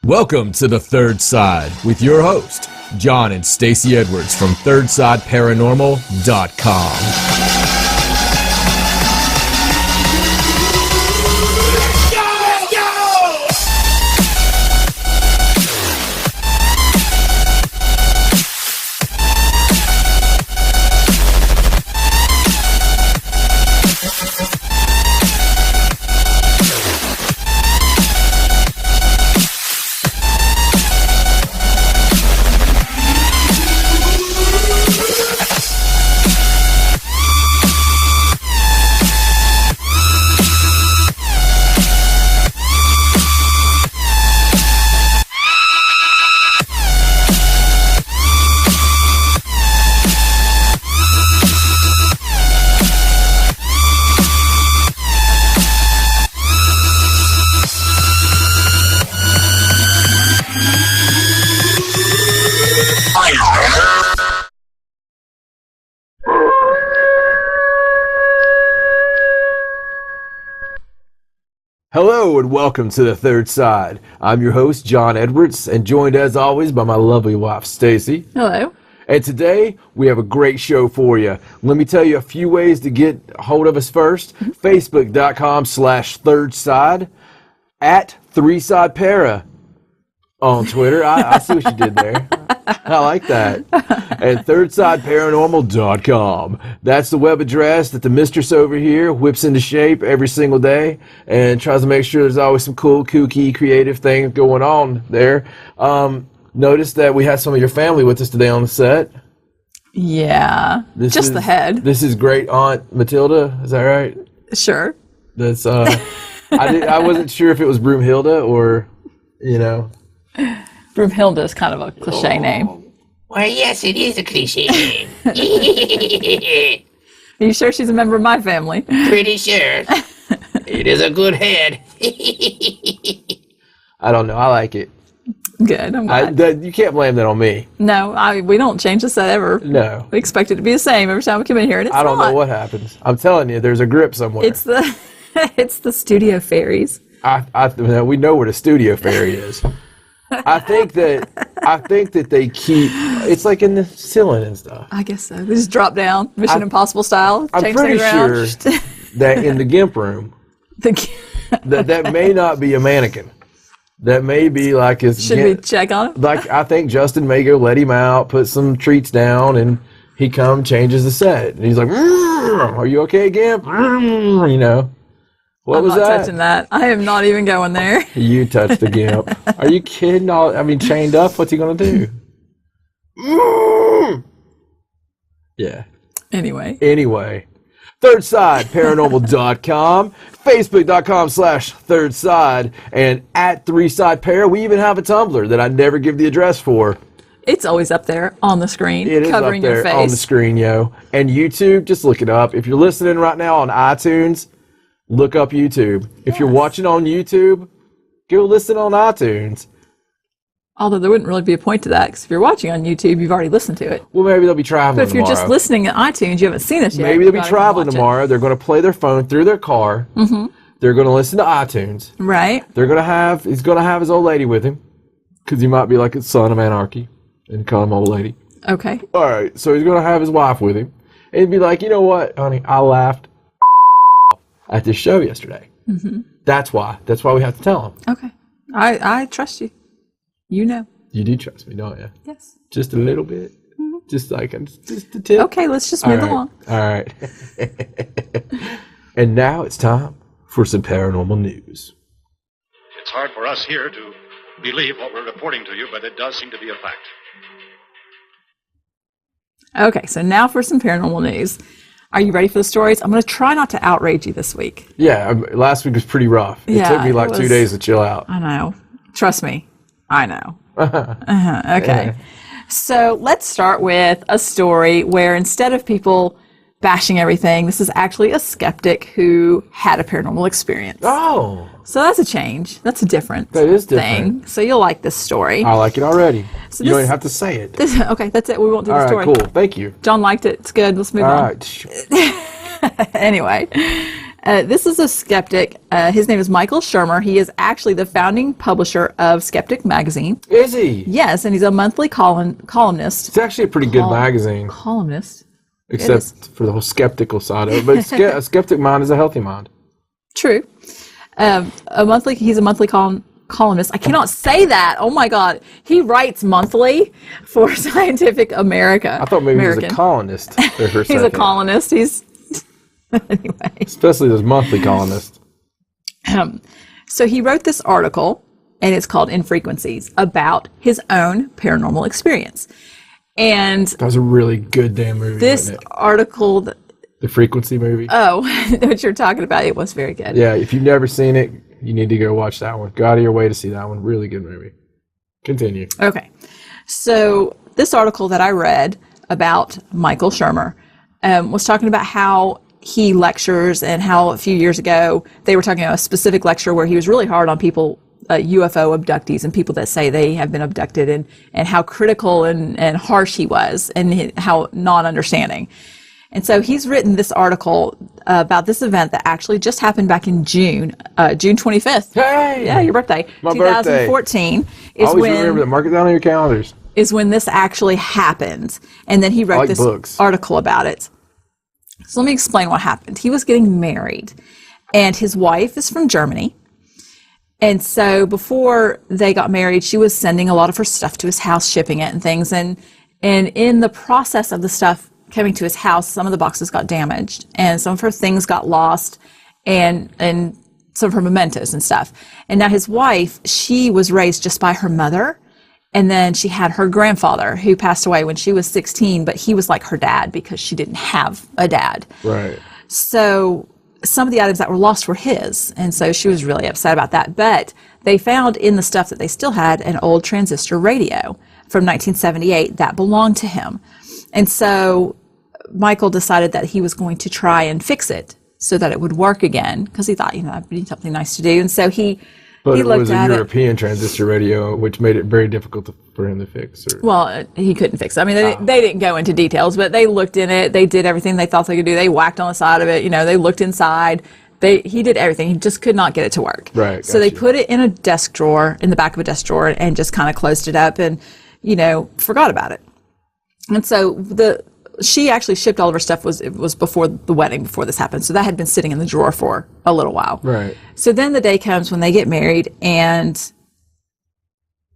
Welcome to The Third Side with your host, John and Stacey Edwards from thirdsideparanormal.com. Hello and welcome to The Third Side. I'm your host, John Edwards, and joined as always by my lovely wife, Stacey. Hello. And today, we have a great show for you. Let me tell you a few ways to get a hold of us first. Facebook.com/thirdside, at 3sidepara on Twitter. I see what you did there. I like that. And thirdsideparanormal.com. That's the web address that the mistress over here whips into shape every single day and tries to make sure there's always some cool, kooky, creative things going on there. Notice that we had some of your family with us today on the set. Yeah, just the head. This is great Aunt Matilda. Is that right? Sure. That's I wasn't sure if it was Broomhilda or, you know. Broomhilda is kind of a cliche name. Why, yes, it is a cliche name. Are you sure she's a member of my family? Pretty sure. It is a good head. I don't know. I like it. Good. I'm glad. You can't blame that on me. No, we don't change the set ever. No. We expect it to be the same every time we come in here, and it's I don't know what happens. I'm telling you, there's a grip somewhere. It's the studio fairies. We know where the studio fairy is. I think that they keep. It's like in the ceiling and stuff. I guess so. They just drop down, Mission Impossible style. I'm pretty sure that in the GIMP room, that may not be a mannequin. That may be like his. Should we check on him? Like I think Justin may go let him out, put some treats down, and he changes the set, and he's like, "Are you okay, GIMP?" You know. What was that? I'm not touching that. I am not even going there. You touched the GIMP. Are you kidding? Chained up? What's he going to do? Yeah. Anyway. ThirdSideParanormal.com, Facebook.com/ThirdSide, and at 3sidepara. We even have a Tumblr that I never give the address for. It's always up there on the screen. It is covering up there your face. on the screen, yo. And YouTube, just look it up. If you're listening right now on iTunes, look up YouTube. If you're watching on YouTube, go listen on iTunes. Although there wouldn't really be a point to that, because if you're watching on YouTube, you've already listened to it. Well, maybe they'll be traveling But if tomorrow. you're just listening at iTunes, you haven't seen us yet. Maybe they'll be traveling tomorrow. They're going to play their phone through their car. Mm-hmm. They're going to listen to iTunes. Right. He's going to have his old lady with him, because he might be like a son of anarchy and call him old lady. Okay. All right. So he's going to have his wife with him. And he'd be like, you know what, honey, I laughed at this show yesterday. Mm-hmm. That's why we have to tell him. Okay. I trust you. You know. You do trust me, don't you? Yes. Just a little bit. Mm-hmm. Just a tip. Okay, let's just move along. All right. And now it's time for some paranormal news. It's hard for us here to believe what we're reporting to you, but it does seem to be a fact. Okay, so now for some paranormal news. Are you ready for the stories? I'm going to try not to outrage you this week. Yeah, last week was pretty rough. It took me like 2 days to chill out. I know. Trust me. I know. Okay. So let's start with a story where instead of people bashing everything, this is actually a skeptic who had a paranormal experience. Oh. So that's a change. That's a different That is different. thing. So you'll like this story. I like it already. So you don't even have to say it. Okay, that's it. We won't do the story. All right, cool. Thank you. John liked it. It's good. Let's move on. All right. Anyway, This is a skeptic. His name is Michael Shermer. He is actually the founding publisher of Skeptic Magazine. Is he? Yes, and he's a monthly columnist. It's actually a pretty good magazine. Columnist. Except for the whole skeptical side of it. But a skeptic mind is a healthy mind. True. He's a monthly columnist. I cannot say that. Oh my God. He writes monthly for Scientific America. I thought maybe he was a colonist. He's a colonist. Anyway. Especially those monthly columnists. So he wrote this article, and it's called Infrequencies, about his own paranormal experience. And that was a really good damn movie. This article, the Frequency movie. Oh, what you're talking about, it was very good. Yeah, if you've never seen it, you need to go watch that one. Go out of your way to see that one. Really good movie. Continue. Okay. So this article that I read about Michael Shermer was talking about how he lectures and how a few years ago they were talking about a specific lecture where he was really hard on people, UFO abductees and people that say they have been abducted, and how critical and harsh he was and how non-understanding. And so he's written this article about this event that actually just happened back in June 25th. Hey! Yeah, your birthday. My 2014 birthday. is Always when... remember that. Mark it down on your calendars. Is when this actually happened. And then he wrote this article about it. So let me explain what happened. He was getting married, and his wife is from Germany. And so before they got married, she was sending a lot of her stuff to his house, shipping it and things. And in the process of the stuff coming to his house, some of the boxes got damaged, and some of her things got lost, and some of her mementos and stuff. And now his wife, she was raised just by her mother. And then she had her grandfather who passed away when she was 16, but he was like her dad because she didn't have a dad. Right. So some of the items that were lost were his. And so she was really upset about that. But they found in the stuff that they still had an old transistor radio from 1978 that belonged to him. And so Michael decided that he was going to try and fix it so that it would work again, because he thought, that'd be something nice to do. And so But he it was a European it. transistor radio, which made it very difficult for him to fix. Well, he couldn't fix it. I mean, they didn't go into details, but they looked in it. They did everything they thought they could do. They whacked on the side of it. They looked inside. He did everything. He just could not get it to work. Right. So they put it in a desk drawer, in the back of a desk drawer, and just kind of closed it up and, forgot about it. And so she actually shipped all of her stuff. It was before the wedding, before this happened. So that had been sitting in the drawer for a little while. Right. So then the day comes when they get married, and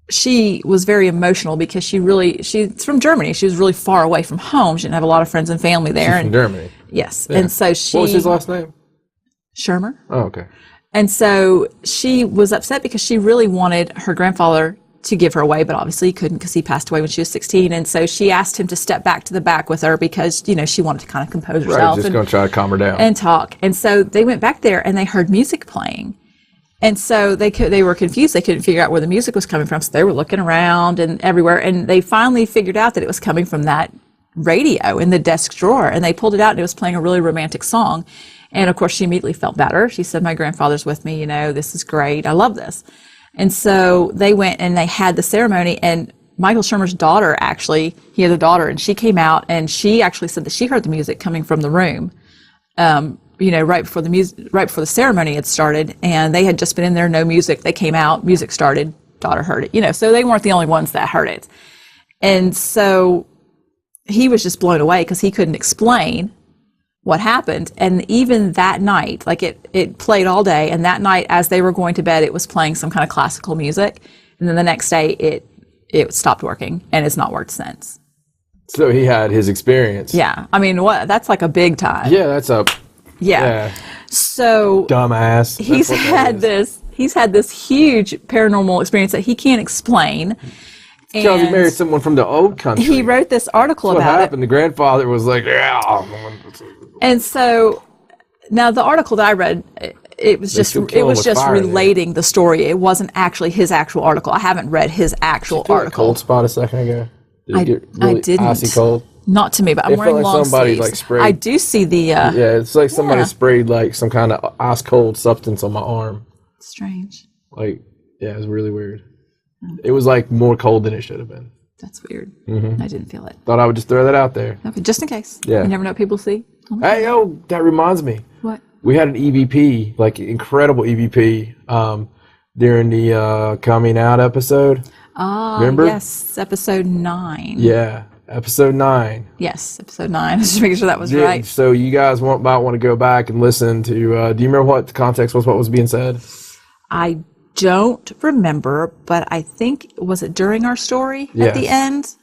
she was very emotional because she's from Germany. She was really far away from home. She didn't have a lot of friends and family there. She's from Germany. Yes. Yeah. And so What was his last name? Shermer. Oh, okay. And so she was upset because she really wanted her grandfather to give her away, but obviously he couldn't because he passed away when she was 16. And so she asked him to step back to the back with her because, she wanted to kind of compose herself. Right, just going to try to calm her down. And talk. And so they went back there and they heard music playing. And so they were confused. They couldn't figure out where the music was coming from. So they were looking around and everywhere. And they finally figured out that it was coming from that radio in the desk drawer. And they pulled it out and it was playing a really romantic song. And of course, she immediately felt better. She said, my grandfather's with me. This is great. I love this. And so they went and they had the ceremony, and Michael Shermer's daughter, actually, he had a daughter, and she came out and she actually said that she heard the music coming from the room, right before the ceremony had started, and they had just been in there, no music. They came out, music started, daughter heard it, so they weren't the only ones that heard it. And so he was just blown away because he couldn't explain what happened. And even that night, like it played all day, and that night as they were going to bed, it was playing some kind of classical music, and then the next day it stopped working, and it's not worked since. So he had his experience. Yeah. I mean, that's like a big time. Yeah, that's a yeah. So dumbass. He's had this huge paranormal experience that he can't explain. Because he married someone from the old country. He wrote this article That's about what happened. The grandfather was like, yeah. And so now the article that I read, it was just relating the story. It wasn't actually his actual article. I haven't read his actual article. Cold spot a second ago. Did it get really I didn't. Icy cold? Not to me, but I'm wearing like long somebody sleeves. Like sprayed. I do see the. Yeah, it's like somebody sprayed like some kind of ice cold substance on my arm. Strange. Like, yeah, it was really weird. It was like more cold than it should have been. That's weird. Mm-hmm. I didn't feel it. Thought I would just throw that out there. Okay, just in case. Yeah. You never know what people see. Hey, that reminds me. What? we had an EVP, like incredible EVP, during the coming out episode. Remember? Yes, episode 9. Yeah, episode 9. Yes, episode 9. Just making sure that was right. So you guys might want to go back and listen to. Do you remember what the context was? What was being said? I don't remember, but I think, was it during our story at the end?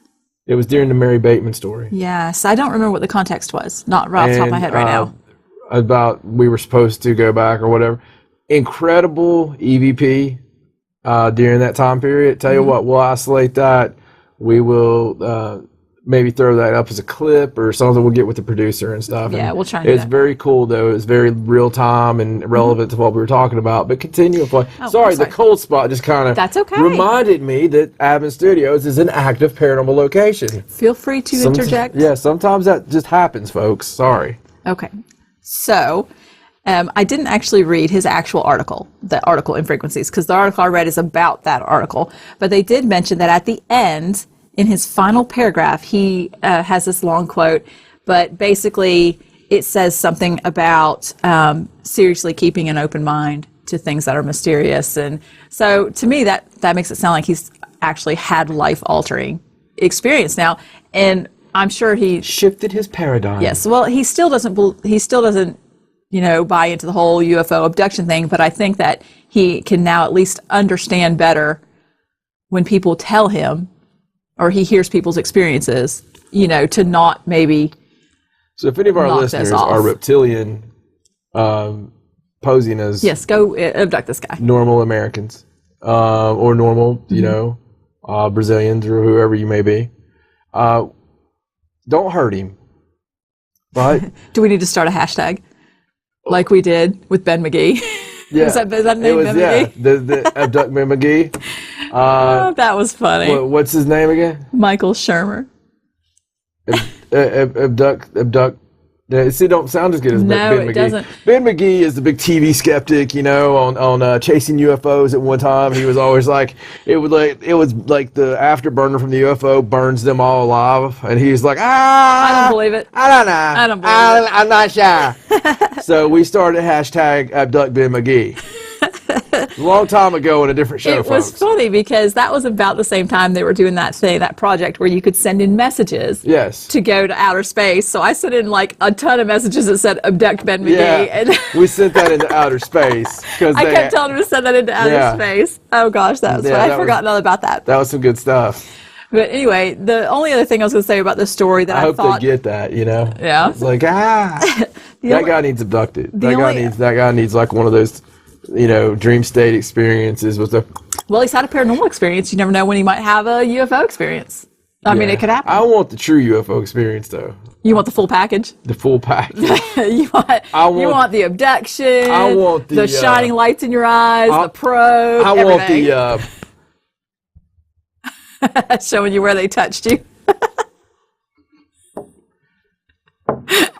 It was during the Mary Bateman story. Yes, I don't remember what the context was. Not right off the top of my head right now. About we were supposed to go back or whatever. Incredible EVP during that time period. Tell you what, we'll isolate that. We will maybe throw that up as a clip or something. We'll get with the producer and stuff. Yeah, and we'll try and do it's that. very cool, though. It's very real time and relevant to what we were talking about. But continue. Sorry, the cold spot just kind of That's okay. reminded me that Advent Studios is an active paranormal location. Feel free to interject. Yeah, sometimes that just happens, folks. Sorry. Okay. So, I didn't actually read his actual article, the article in Frequencies, because the article I read is about that article. But they did mention that at the end, in his final paragraph, he has this long quote, but basically it says something about seriously keeping an open mind to things that are mysterious. And so to me, that makes it sound like he's actually had life-altering experience now. And I'm sure he shifted his paradigm. Yes. Well, he still doesn't, buy into the whole UFO abduction thing, but I think that he can now at least understand better when people tell him or he hears people's experiences, to not maybe. So if any of our listeners are reptilian, posing as go abduct this guy. Normal Americans, or normal, Brazilians or whoever you may be, don't hurt him. But do we need to start a hashtag like we did with Ben McGee? Yeah, is that name Ben McGee? the abduct Ben McGee. That was funny. What's his name again? Michael Shermer. Abduct. Don't sound as good as Ben McGee. No, it doesn't. Ben McGee is the big TV skeptic, on chasing UFOs. At one time, he was always like, it was like the afterburner from the UFO burns them all alive, and he's like, I don't believe it. I don't know. I don't believe it. I'm not sure. So we started hashtag abduct Ben McGee. A long time ago in a different show, It was funny because that was about the same time they were doing that project where you could send in messages to go to outer space. So I sent in like a ton of messages that said abduct Ben McGee. Yeah, and we sent that into outer space. I kept telling him to send that into outer space. Oh gosh, that was fun. I forgot all about that. That was some good stuff. But anyway, the only other thing I was going to say about this story that I hope thought... they get that, Yeah. It's like, that guy needs abducted. That guy needs like one of those... dream state experiences with Well, he's had a paranormal experience. You never know when he might have a UFO experience. I mean, it could happen. I want the true UFO experience, though. You want the full package? The full package. you want the abduction. I want the shining lights in your eyes, the probe. I everything. want the showing you where they touched you.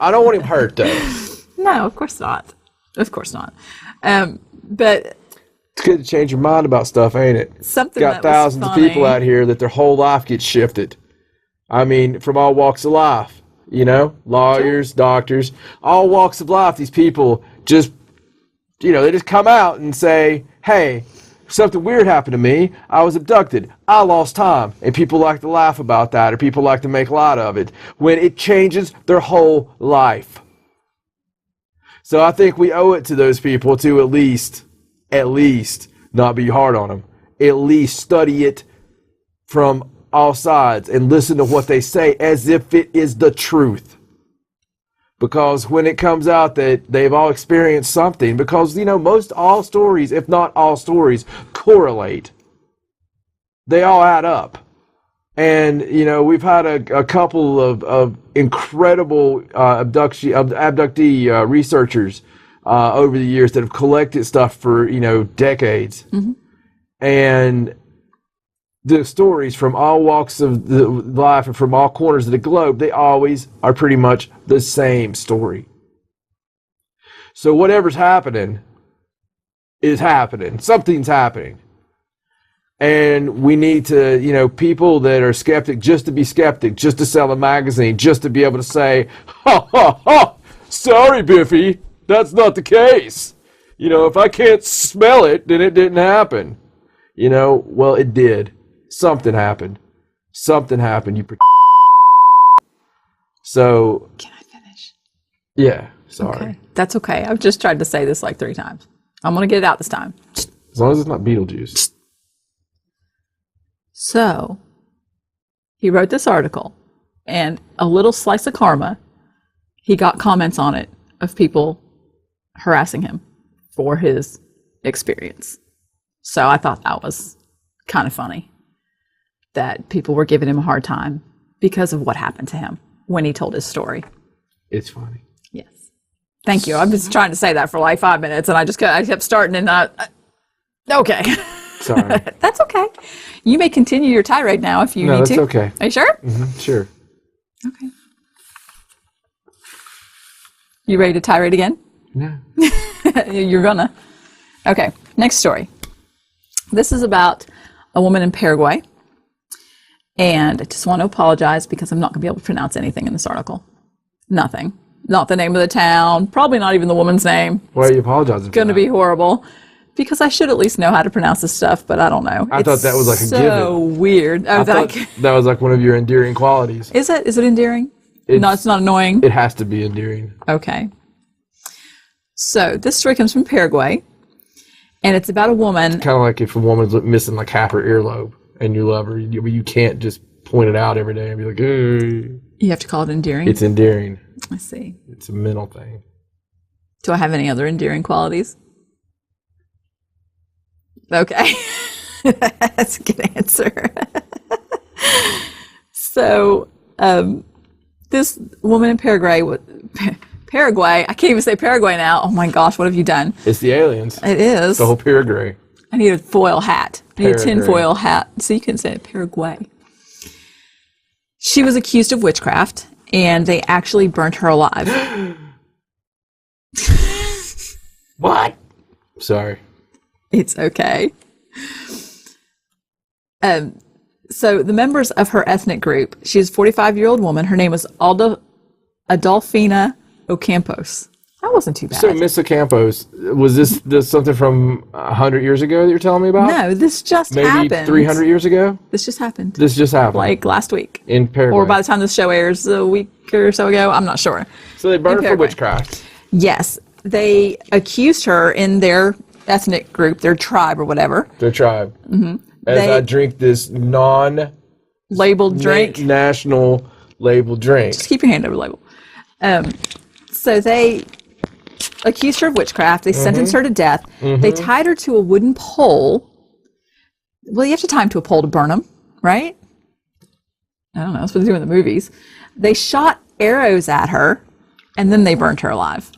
I don't want him hurt, though. No, of course not. Of course not. But it's good to change your mind about stuff, ain't it? Something got thousands of people out here that their whole life gets shifted. I mean, from all walks of life, lawyers, doctors, all walks of life. These people just, they just come out and say, hey, something weird happened to me. I was abducted. I lost time. And people like to laugh about that, or people like to make light of it when it changes their whole life. So I think we owe it to those people to at least not be hard on them. At least study it from all sides and listen to what they say as if it is the truth. Because when it comes out that they've all experienced something, because, most all stories, if not all stories, correlate. They all add up. And, we've had a couple of incredible abductee researchers over the years that have collected stuff for, decades. Mm-hmm. And the stories from all walks of the life and from all corners of the globe, they always are pretty much the same story. So whatever's happening is happening. Something's happening. And we need to, people that are skeptic, just to be skeptic, just to sell a magazine, just to be able to say, ha, ha, ha, sorry, Biffy, That's not the case. You know, if I can't smell it, then it didn't happen. You know, well, it did. Something happened. Something happened. So. Can I finish? Yeah, sorry. Okay. That's okay. I've just tried to say this like 3 times. I'm going to get it out this time. As long as it's not Beetlejuice. So, he wrote this article, and a little slice of karma, he got comments on it of people harassing him for his experience. So I thought that was kind of funny that people were giving him a hard time because of what happened to him when he told his story. It's funny. Yes. Thank you. I've been trying to say that for like 5 minutes, and I kept starting and okay. Sorry. That's okay. You may continue your tirade now if you need to. No, that's okay. Are you sure? Mm-hmm, sure. Okay. You ready to tirade again? No. You're gonna. Okay, next story. This is about a woman in Paraguay. And I just want to apologize because I'm not going to be able to pronounce anything in this article. Nothing. Not the name of the town. Probably not even the woman's name. Why are you apologizing for Going to that? be horrible. Because I should at least know how to pronounce this stuff, but I don't know. I thought that was like a given. So weird. I thought that was like one of your endearing qualities. Is it? Is it endearing? No, it's not annoying. It has to be endearing. Okay. So this story comes from Paraguay, and it's about a woman. Kind of like if a woman's missing like half her earlobe and you love her, you can't just point it out every day and be like, hey. You have to call it endearing? It's endearing. I see. It's a mental thing. Do I have any other endearing qualities? Okay. That's a good answer. So, this woman in Paraguay, I can't even say Paraguay now. Oh my gosh, what have you done? It's the aliens. It is. The whole Paraguay. I need a foil hat. I need a Paraguay. tinfoil hat. So you can say it, Paraguay. She was accused of witchcraft, and they actually burnt her alive. What? Sorry. It's okay. So the members of her ethnic group, she's a 45-year-old woman. Her name was Adolfina Ocampos. That wasn't too bad. So, Miss Ocampos, was this something from 100 years ago that you're telling me about? No, this just Maybe happened. 300 years ago? This just happened. This just happened. Like last week. In Paraguay. Or by the time this show airs, a week or so ago. I'm not sure. So they burned her for Paraguay. witchcraft. Yes. They accused her in their ethnic group, their tribe or whatever. Their tribe. Mm-hmm. As I drink this labeled drink. National labeled drink. Just keep your hand over the label. So they accused her of witchcraft. They sentenced her to death. Mm-hmm. They tied her to a wooden pole. Well, you have to tie them to a pole to burn them, right? I don't know. That's what they do in the movies. They shot arrows at her, and then they burnt her alive.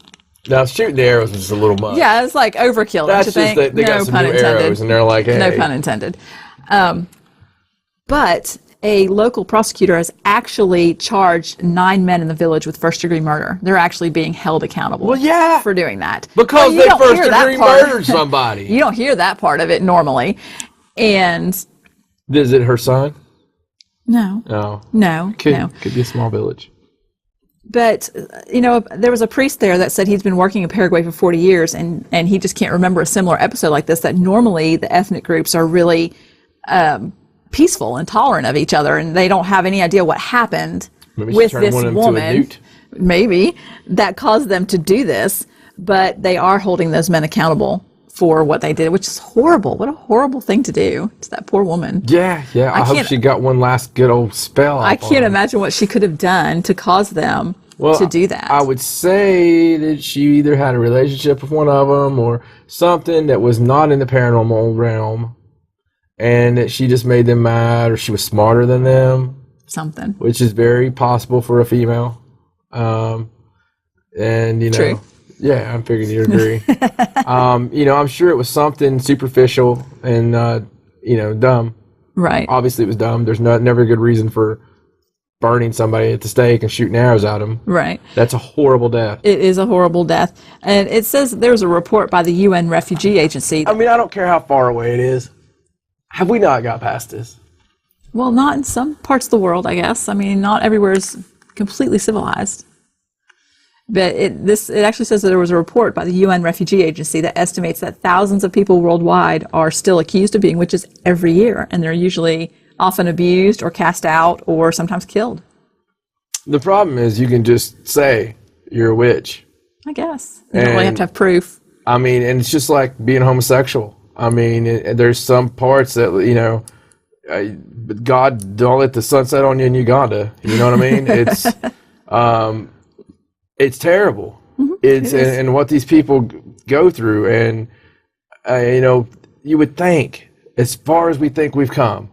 Now, shooting the arrows is just a little much. Yeah, it's like overkill, don't you think? They got some new arrows, and they're like, hey. No pun intended. But a local prosecutor has actually charged 9 men in the village with first-degree murder. They're actually being held accountable for doing that. Because they first-degree murdered somebody. You don't hear that part of it normally. And... Is it her son? No. No. No. Could be a small village. But, there was a priest there that said he's been working in Paraguay for 40 years, and he just can't remember a similar episode like this, that normally the ethnic groups are really peaceful and tolerant of each other, and they don't have any idea what happened with this woman, maybe, that caused them to do this, but they are holding those men accountable for what they did, which is horrible. What a horrible thing to do to that poor woman. Yeah. I hope she got one last good old spell. I can't imagine what she could have done to cause them to do that. I would say that she either had a relationship with one of them or something that was not in the paranormal realm, and that she just made them mad, or she was smarter than them. Something. Which is very possible for a female. True. Yeah, I'm figuring you'd agree. I'm sure it was something superficial and, dumb. Right. Obviously, it was dumb. There's never a good reason for burning somebody at the stake and shooting arrows at them. Right. That's a horrible death. It is a horrible death. And it says there's a report by the UN Refugee Agency. I don't care how far away it is. Have we not got past this? Well, not in some parts of the world, I guess. Not everywhere is completely civilized. But it actually says that there was a report by the UN Refugee Agency that estimates that thousands of people worldwide are still accused of being witches every year, and they're usually often abused or cast out or sometimes killed. The problem is you can just say you're a witch. I guess. You don't really have to have proof. I mean, and it's just like being homosexual. I mean, there's some parts that, you know, God, don't let the sun set on you in Uganda. You know what I mean? It's terrible. Mm-hmm. And what these people go through. And, you know, you would think, as far as we think we've come,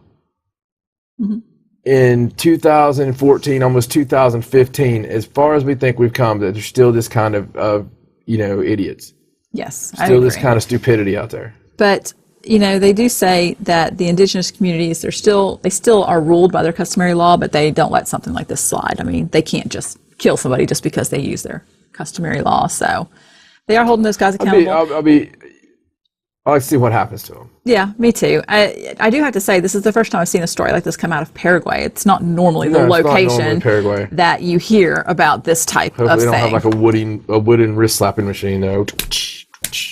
mm-hmm. in 2014, almost 2015, as far as we think we've come, that there's still this kind of you know, idiots. Yes, still this kind of stupidity out there. But, you know, they do say that the indigenous communities, they still are ruled by their customary law, but they don't let something like this slide. I mean, they can't just kill somebody just because they use their customary law. So they are holding those guys accountable. I'll like to see what happens to them. Yeah, me too. I do have to say, this is the first time I've seen a story like this come out of Paraguay. It's not normally the location that you hear about this type of thing. They don't have like a wooden wrist slapping machine, though.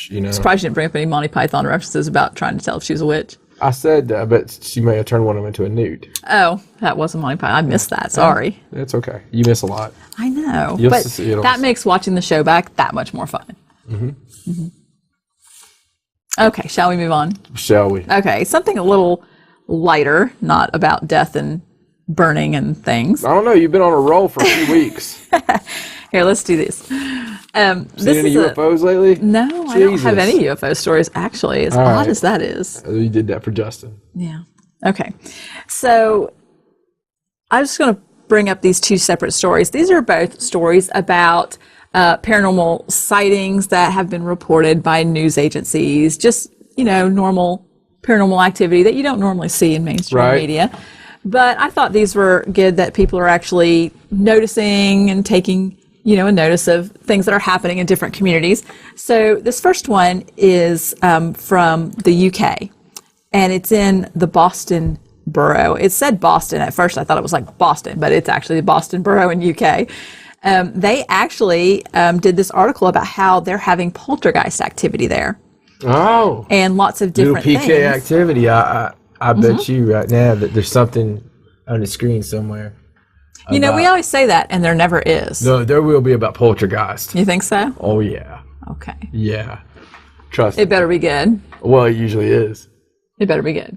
You know. Surprised you didn't bring up any Monty Python references about trying to tell if she was a witch. I said, but she may have turned one of them into a newt. Oh, that wasn't Monty Python. I missed that. Sorry. It's okay. You miss a lot. I know. But that makes watching the show back that much more fun. Mm-hmm. Mm-hmm. Okay, shall we move on? Shall we? Okay, something a little lighter, not about death and burning and things. I don't know. You've been on a roll for a few weeks. Here, let's do this. Seen any UFOs lately? No, Jesus. I don't have any UFO stories, actually, as odd as that is. You did that for Justin. Yeah. Okay. So I'm just going to bring up these two separate stories. These are both stories about paranormal sightings that have been reported by news agencies, just, you know, normal paranormal activity that you don't normally see in mainstream media. But I thought these were good, that people are actually noticing and taking, you know, a notice of things that are happening in different communities. So this first one is from the UK, and it's in the Boston borough. It said Boston at first. I thought it was like Boston, but it's actually the Boston borough in UK. They actually did this article about how they're having poltergeist activity there. Oh. And lots of different PK things. activity. I bet you right now that there's something on the screen somewhere. You know, we always say that, and there never is. No, there will be about poltergeist. You think so? Oh, yeah. Okay. Yeah. Trust me. It better be good. Well, it usually is. It better be good.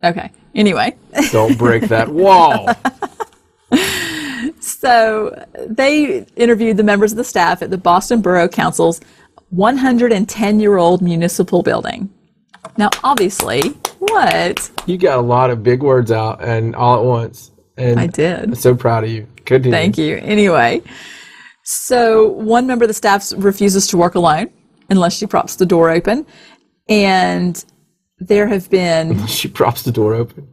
Okay. Anyway. Don't break that wall. So they interviewed the members of the staff at the Boston Borough Council's 110-year-old municipal building. Now, obviously, what? You got a lot of big words out and all at once. And I did. I'm so proud of you. Continue. Thank you. Anyway, so one member of the staff refuses to work alone unless she props the door open. And there have been... She props the door open?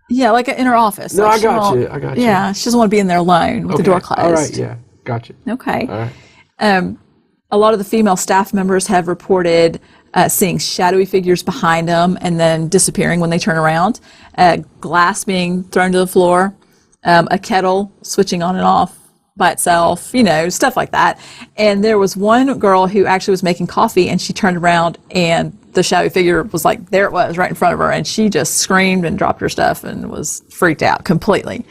Yeah, like in her office. No, like I got you. Yeah, she doesn't want to be in there alone with the door closed. All right, yeah. Got you. Okay. All right. A lot of the female staff members have reported seeing shadowy figures behind them and then disappearing when they turn around, glass being thrown to the floor, a kettle switching on and off by itself, you know, stuff like that. And there was one girl who actually was making coffee, and she turned around and the shadowy figure was like, there it was right in front of her, and she just screamed and dropped her stuff and was freaked out completely.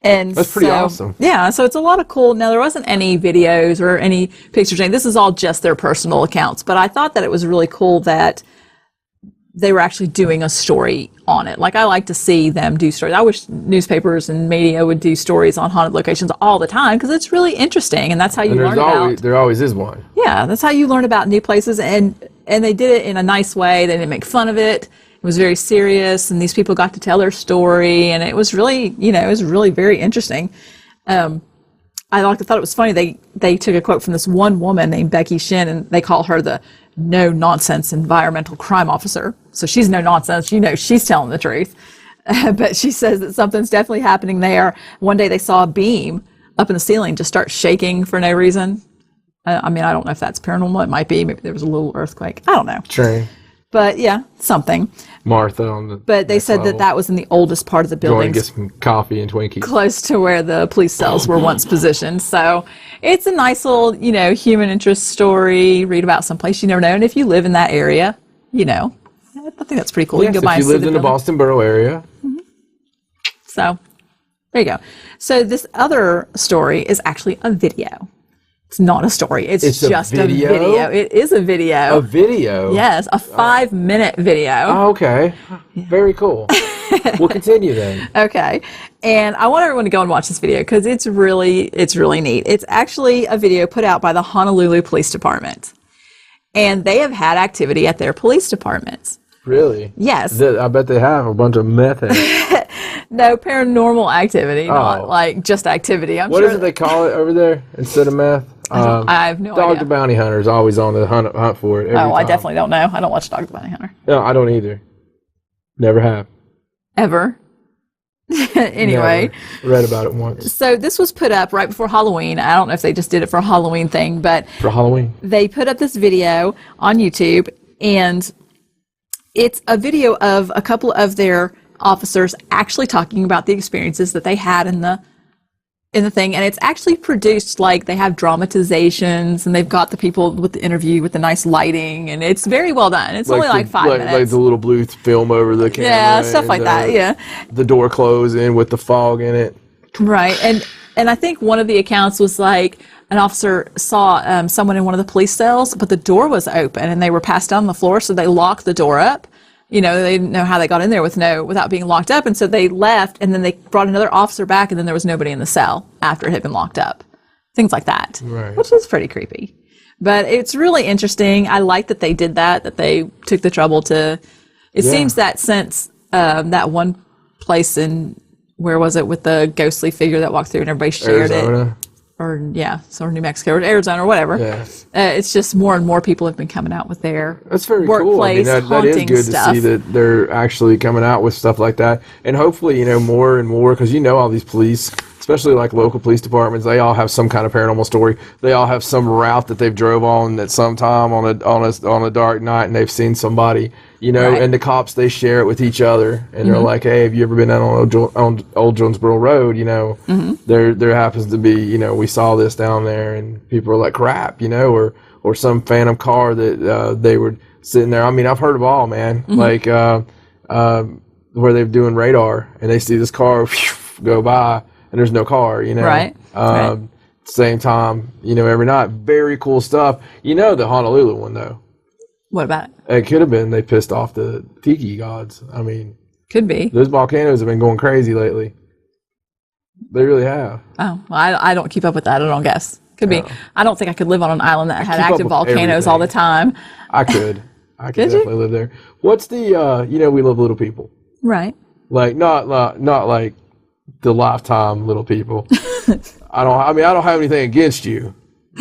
And that's pretty awesome. Yeah, so it's a lot of cool. Now, there wasn't any videos or any pictures. This is all just their personal accounts. But I thought that it was really cool that they were actually doing a story on it. Like, I like to see them do stories. I wish newspapers and media would do stories on haunted locations all the time, because it's really interesting, and that's how you learn about... There always is one. Yeah, that's how you learn about new places, and they did it in a nice way. They didn't make fun of it. It was very serious, and these people got to tell their story, and it was really, you know, it was really very interesting. I thought it was funny. They took a quote from this one woman named Becky Shin, and they call her the no-nonsense environmental crime officer. So she's no nonsense. You know, she's telling the truth. But she says that something's definitely happening there. One day they saw a beam up in the ceiling just start shaking for no reason. I mean, I don't know if that's paranormal. It might be. Maybe there was a little earthquake. I don't know. True. But yeah, something. Martha on the. But they next said level. that was in the oldest part of the Going building, to get some coffee and Twinkies. close to where the police cells were once positioned. So it's a nice little, human interest story. Read about someplace you never know. And if you live in that area, I think that's pretty cool. Yes, you can go by if and you see lived the in the building. Boston borough area. So there you go. So this other story is actually a video. It's not a story. It's just a video. It is a video. A video? Yes, a 5-minute video. Oh, okay. Very cool. We'll continue then. Okay. And I want everyone to go and watch this video because it's really neat. It's actually a video put out by the Honolulu Police Department. And they have had activity at their police departments. Really? Yes. I bet they have a bunch of meth heads. No, paranormal activity, not like just activity. What is it they call it over there instead of meth? I have no idea. Dog the Bounty Hunter is always on the hunt for it. I definitely don't know. I don't watch Dog the Bounty Hunter. No, I don't either. Never have. Ever. Anyway. Never. Read about it once. So this was put up right before Halloween. I don't know if they just did it for a Halloween thing, but For Halloween? they put up this video on YouTube, and it's a video of a couple of their officers actually talking about the experiences that they had in the thing, and it's actually produced like they have dramatizations, and they've got the people with the interview with the nice lighting, and it's very well done. It's only like 5 minutes. Like the little blue film over the camera. Yeah, stuff like that. Yeah. The door closing with the fog in it. Right, and I think one of the accounts was like an officer saw someone in one of the police cells, but the door was open and they were passed down the floor, so they locked the door up. They didn't know how they got in there without being locked up, and so they left, and then they brought another officer back, and then there was nobody in the cell after it had been locked up. Things like that, Right. which is pretty creepy. But it's really interesting. I like that they did that they took the trouble to. It seems that since that one place in, where was it, with the ghostly figure that walked through and everybody shared Arizona. it. Or New Mexico or Arizona or whatever. Yeah. It's just more and more people have been coming out with their That's very cool. I mean, workplace that is haunting good stuff. to see that they're actually coming out with stuff like that. And hopefully, more and more, because all these police, especially like local police departments, they all have some kind of paranormal story. They all have some route that they've drove on at some time on a dark night, and they've seen somebody, Right. and the cops, they share it with each other, and they're like, hey, have you ever been out on Old Jonesboro Road? There happens to be, we saw this down there, and people are like, crap, or some phantom car that they were sitting there. I mean, I've heard of all, man. Like where they're doing radar, and they see this car go by, and there's no car, Right. Right. Same time, every night. Very cool stuff. The Honolulu one, though. What about it? It could have been they pissed off the tiki gods. I mean, Could be. those volcanoes have been going crazy lately. They really have. Oh, well, I don't keep up with that. I don't guess. Could be. I don't think I could live on an island that had keep up active with volcanoes all the everything. time. I could. I could Could you? definitely live there. What's the, we love little people. Right. Like, not like the Lifetime little people. I don't have anything against you.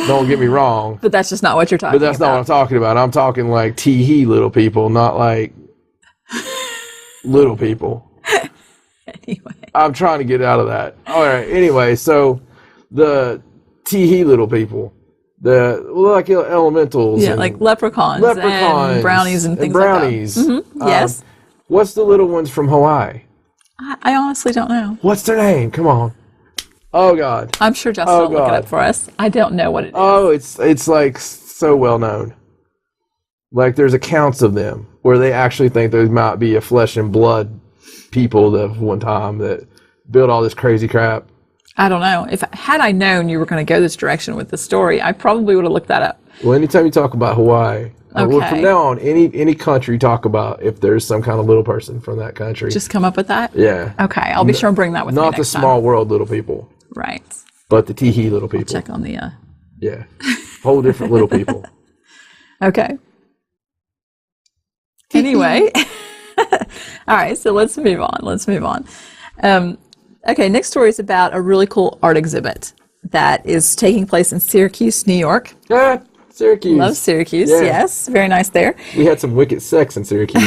Don't get me wrong. But that's just not what you're talking But that's not what I'm about. talking about. I'm talking like tee-hee little people, not like little people. Anyway. I'm trying to get out of that. All right. Anyway, so the tee-hee little people, like elementals. Yeah, and like leprechauns and brownies and things brownies. like that. Yes. What's the little ones from Hawaii? I honestly don't know. What's their name? Come on. Oh, God. I'm sure Justin will look it God. up for us. I don't know what it is. Oh, it's like so well known. Like there's accounts of them where they actually think there might be a flesh and blood people that one time that built all this crazy crap. I don't know. Had I known you were going to go this direction with the story, I probably would have looked that up. Well, anytime you talk about Hawaii, Okay. from now on, any country talk about if there's some kind of little person from that country. Just come up with that? Yeah. Okay, I'll be sure and bring that with me Not the next time. small world little people, Right. but the tee-hee little people. Check on the, Yeah. Whole different little people. okay. Anyway. All right, so let's move on. Okay, next story is about a really cool art exhibit that is taking place in Syracuse, New York. Ah, Syracuse. Love Syracuse, Yeah. yes. Very nice there. We had some wicked sex in Syracuse.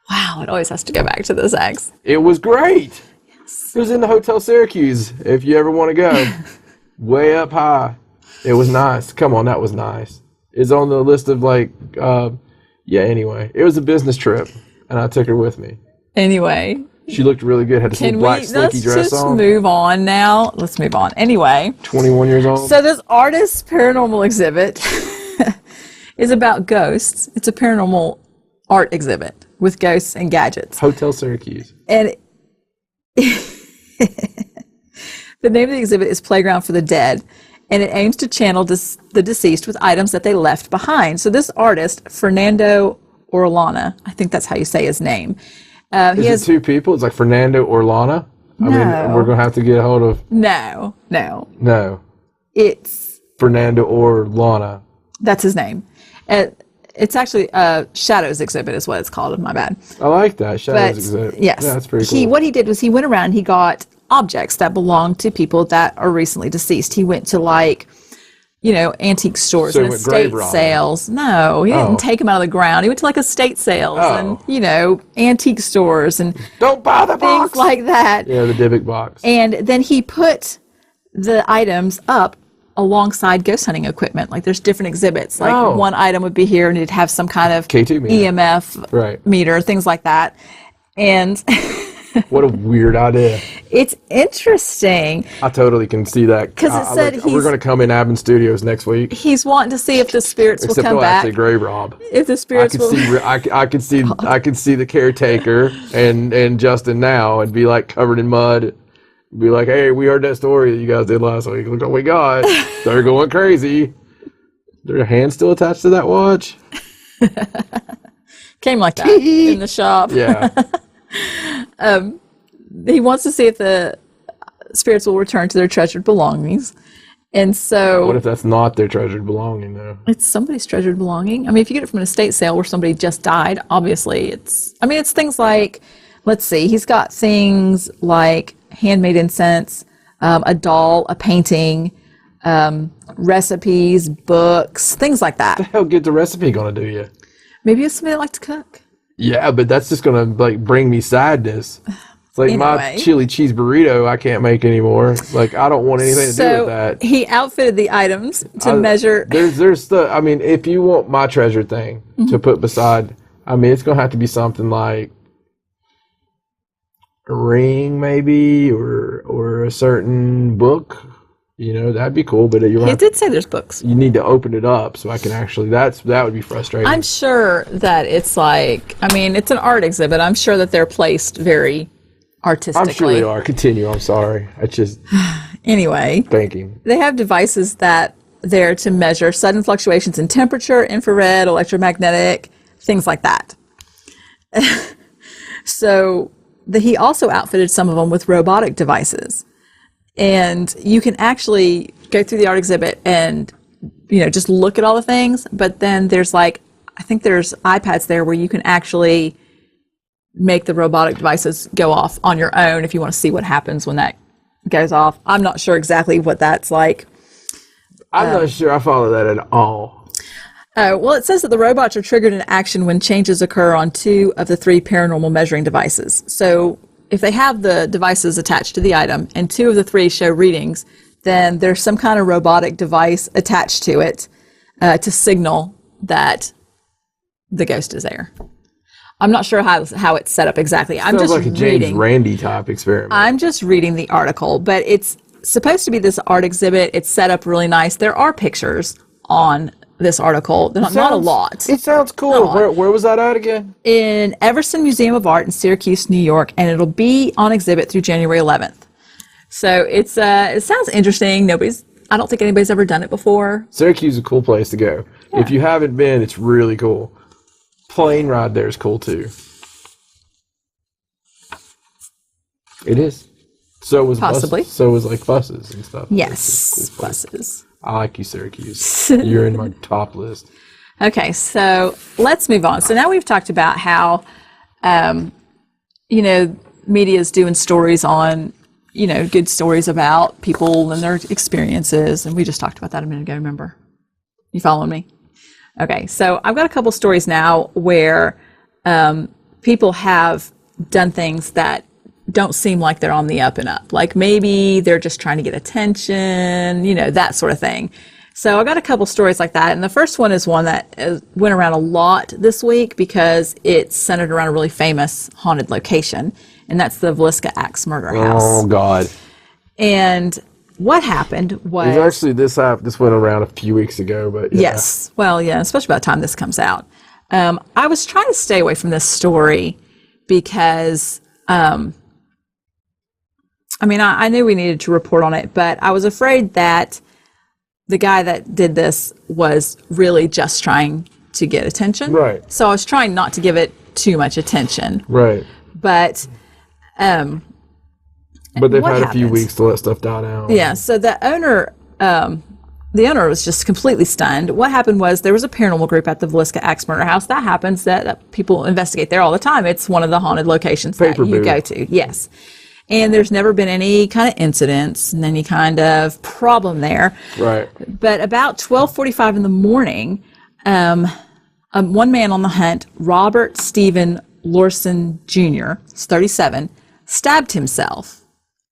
Wow, it always has to go back to the sex. It was great. It was in the Hotel Syracuse, if you ever want to go. Way up high. It was nice. Come on, that was nice. It's on the list of like Yeah, anyway, it was a business trip, and I took her with me. Anyway, She looked really good. Had this little black slinky dress let's just on. move on now. Let's move on. Anyway, 21 years old. so this artist's paranormal exhibit is about ghosts. It's a paranormal art exhibit with ghosts and gadgets. Hotel Syracuse. And the name of the exhibit is Playground for the Dead, and it aims to channel the deceased with items that they left behind. So this artist, Fernando Orellana, I think that's how you say his name. Is it two people? It's like Fernando Orellana? I mean, we're going to have to get a hold of... No. It's... Fernando Orellana. That's his name. It's actually Shadows exhibit is what it's called. My bad. I like that. Shadows exhibit. Yes. Yeah, that's pretty cool. What he did was he went around, he got objects that belonged to people that are recently deceased. He went to antique stores and estate sales. No, he didn't take them out of the ground. He went to estate sales and, antique stores and don't buy the box. Things like that. Yeah, the Dybbuk box. And then he put the items up alongside ghost hunting equipment. There's different exhibits. One item would be here and it'd have some kind of K2 meter. EMF meter, things like that. And what a weird idea. It's interesting. I totally can see that. Because it said we're going to come in Abbott Studios next week. He's wanting to see if the spirits will come back. Except he'll actually grave rob. If the spirits will... I could see the caretaker and Justin now and be covered in mud. Be like, hey, we heard that story that you guys did last week. Look what we got. They're going crazy. Their hands still attached to that watch? Came like that in the shop. Yeah. He wants to see if the spirits will return to their treasured belongings. And so... What if that's not their treasured belonging, though? It's somebody's treasured belonging. I mean, if you get it from an estate sale where somebody just died, obviously it's things like, let's see, he's got things like handmade incense, a doll, a painting, recipes, books, things like that. What the hell good the recipe going to do you? Maybe it's somebody that likes to cook. Yeah, but that's just going to bring me sadness. It's like my chili cheese burrito I can't make anymore. I don't want anything to do with that. He outfitted the items to measure. There's stuff. I mean, if you want my treasure thing to put beside, it's going to have to be something like a ring maybe or a certain book. That'd be cool, but He did say there's books. You need to open it up so I can actually, that would be frustrating. I'm sure that it's it's an art exhibit. I'm sure that they're placed very artistically. I'm sure they are. Continue. I'm sorry. I just... Anyway. Thinking. They have devices that there to measure sudden fluctuations in temperature, infrared, electromagnetic, things like that. So he also outfitted some of them with robotic devices. And you can actually go through the art exhibit and, just look at all the things. But then there's I think there's iPads there where you can actually make the robotic devices go off on your own if you want to see what happens when that goes off. I'm not sure exactly what that's like. I'm not sure I follow that at all. Well, it says that the robots are triggered in action when changes occur on 2 of the 3 paranormal measuring devices. So if they have the devices attached to the item and 2 of the 3 show readings, then there's some kind of robotic device attached to it to signal that the ghost is there. I'm not sure how it's set up exactly. I'm just like a James Randi type experiment. I'm just reading the article, but it's supposed to be this art exhibit. It's set up really nice. There are pictures on this article. Not a lot. It sounds cool. Where was that at again? In Everson Museum of Art in Syracuse, New York, and it'll be on exhibit through January 11th. So it sounds interesting. I don't think anybody's ever done it before. Syracuse is a cool place to go. Yeah. If you haven't been, it's really cool. Plane ride there is cool too. It is. So was possibly. So was buses and stuff. Yes, cool buses. I like you, Syracuse. You're in my top list. Okay, so let's move on. So now we've talked about how, media is doing stories on, good stories about people and their experiences, and we just talked about that a minute ago. Remember? You following me? Okay, so I've got a couple stories now where people have done things that don't seem like they're on the up and up. Like maybe they're just trying to get attention, that sort of thing. So I got a couple stories like that, and the first one is one that went around a lot this week because it's centered around a really famous haunted location, and that's the Villisca Axe Murder House. Oh God! And what happened was Actually, this went around a few weeks ago, but yeah. Yes, well, yeah, especially by the time this comes out. I was trying to stay away from this story because, I knew we needed to report on it, but I was afraid that the guy that did this was really just trying to get attention. Right. So I was trying not to give it too much attention. Right. But they've what had a few happens? weeks to let stuff die down. yeah, so the owner was just completely stunned. What happened was there was a paranormal group at the Villisca Axe Murder House. That happens, that people investigate there all the time. It's one of the haunted locations that you go to. Yes. And there's never been any kind of incidents and any kind of problem there. Right. But about 12:45 in the morning, one man on the hunt, Robert Stephen Lorson Jr., he's 37, stabbed himself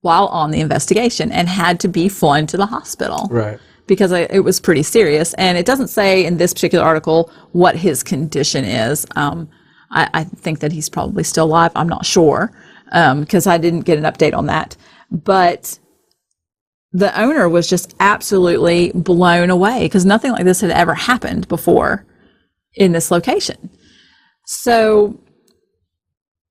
while on the investigation and had to be flown to the hospital. Right. Because it was pretty serious. And it doesn't say in this particular article what his condition is. I think that he's probably still alive. I'm not sure because I didn't get an update on that. But the owner was just absolutely blown away because nothing like this had ever happened before in this location. So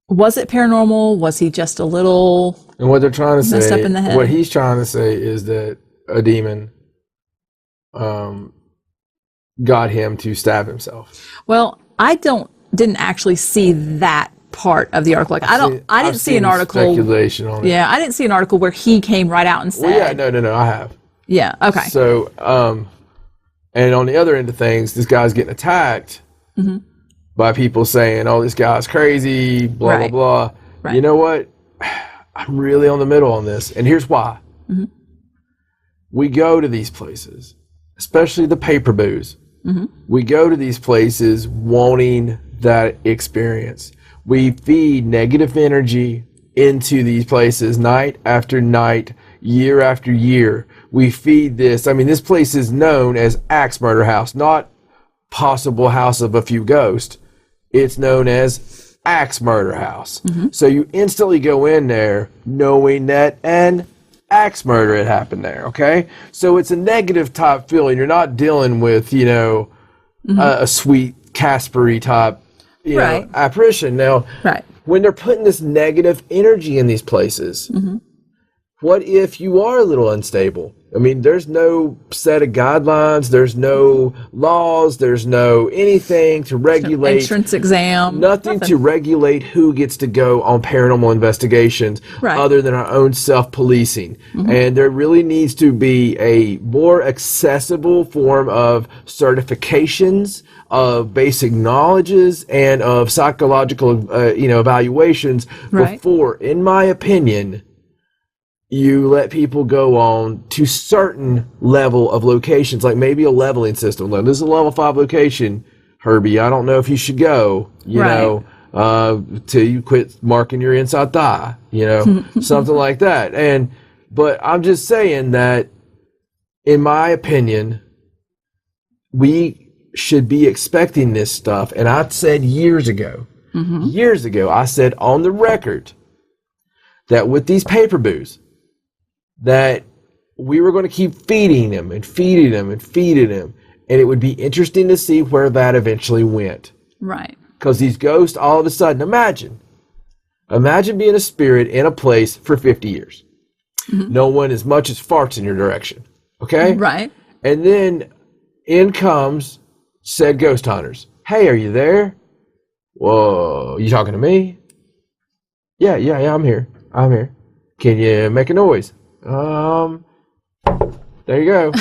was it paranormal? Was he just a little And what they're trying to messed say, up in the head? what he's trying to say is that a demon got him to stab himself. Well, I didn't actually see that part of the article. Like I didn't see an article. Speculation on it. Yeah, I didn't see an article where he came right out and said. Well, yeah, no, I have. Yeah. Okay. So, and on the other end of things, this guy's getting attacked by people saying, "Oh, this guy's crazy," blah Right. blah blah. Right. You know what? I'm really on the middle on this, and here's why. We go to these places, especially the paper booze. We go to these places wanting that experience. We feed negative energy into these places night after night, year after year. We feed this. I mean, this place is known as Axe Murder House, not possible house of a few ghosts. It's known as Axe Murder House. So you instantly go in there knowing that an axe murder had happened there, okay? So it's a negative type feeling. You're not dealing with, a sweet Caspery type, Right. apparition. Now, Right. when they're putting this negative energy in these places, what if you are a little unstable? I mean, there's no set of guidelines, there's no laws, there's no anything to regulate. Entrance exam. Nothing to regulate who gets to go on paranormal investigations Right. other than our own self-policing. And there really needs to be a more accessible form of certifications, of basic knowledges, and of psychological, evaluations Right. before, in my opinion, you let people go on to certain level of locations, like maybe a leveling system. Like, this is a level 5 location, Herbie. I don't know if you should go, Right. till you quit marking your inside thigh, something like that. But I'm just saying that, in my opinion, we should be expecting this stuff. And I said years ago, I said on the record that with these paper boos, that we were going to keep feeding them and feeding them and feeding them. And it would be interesting to see where that eventually went. Right. Because these ghosts, all of a sudden, imagine being a spirit in a place for 50 years. No one as much as farts in your direction. Okay? Right. And then in comes said ghost hunters. Hey, are you there? Whoa, you talking to me? Yeah, I'm here. Can you make a noise? There you go.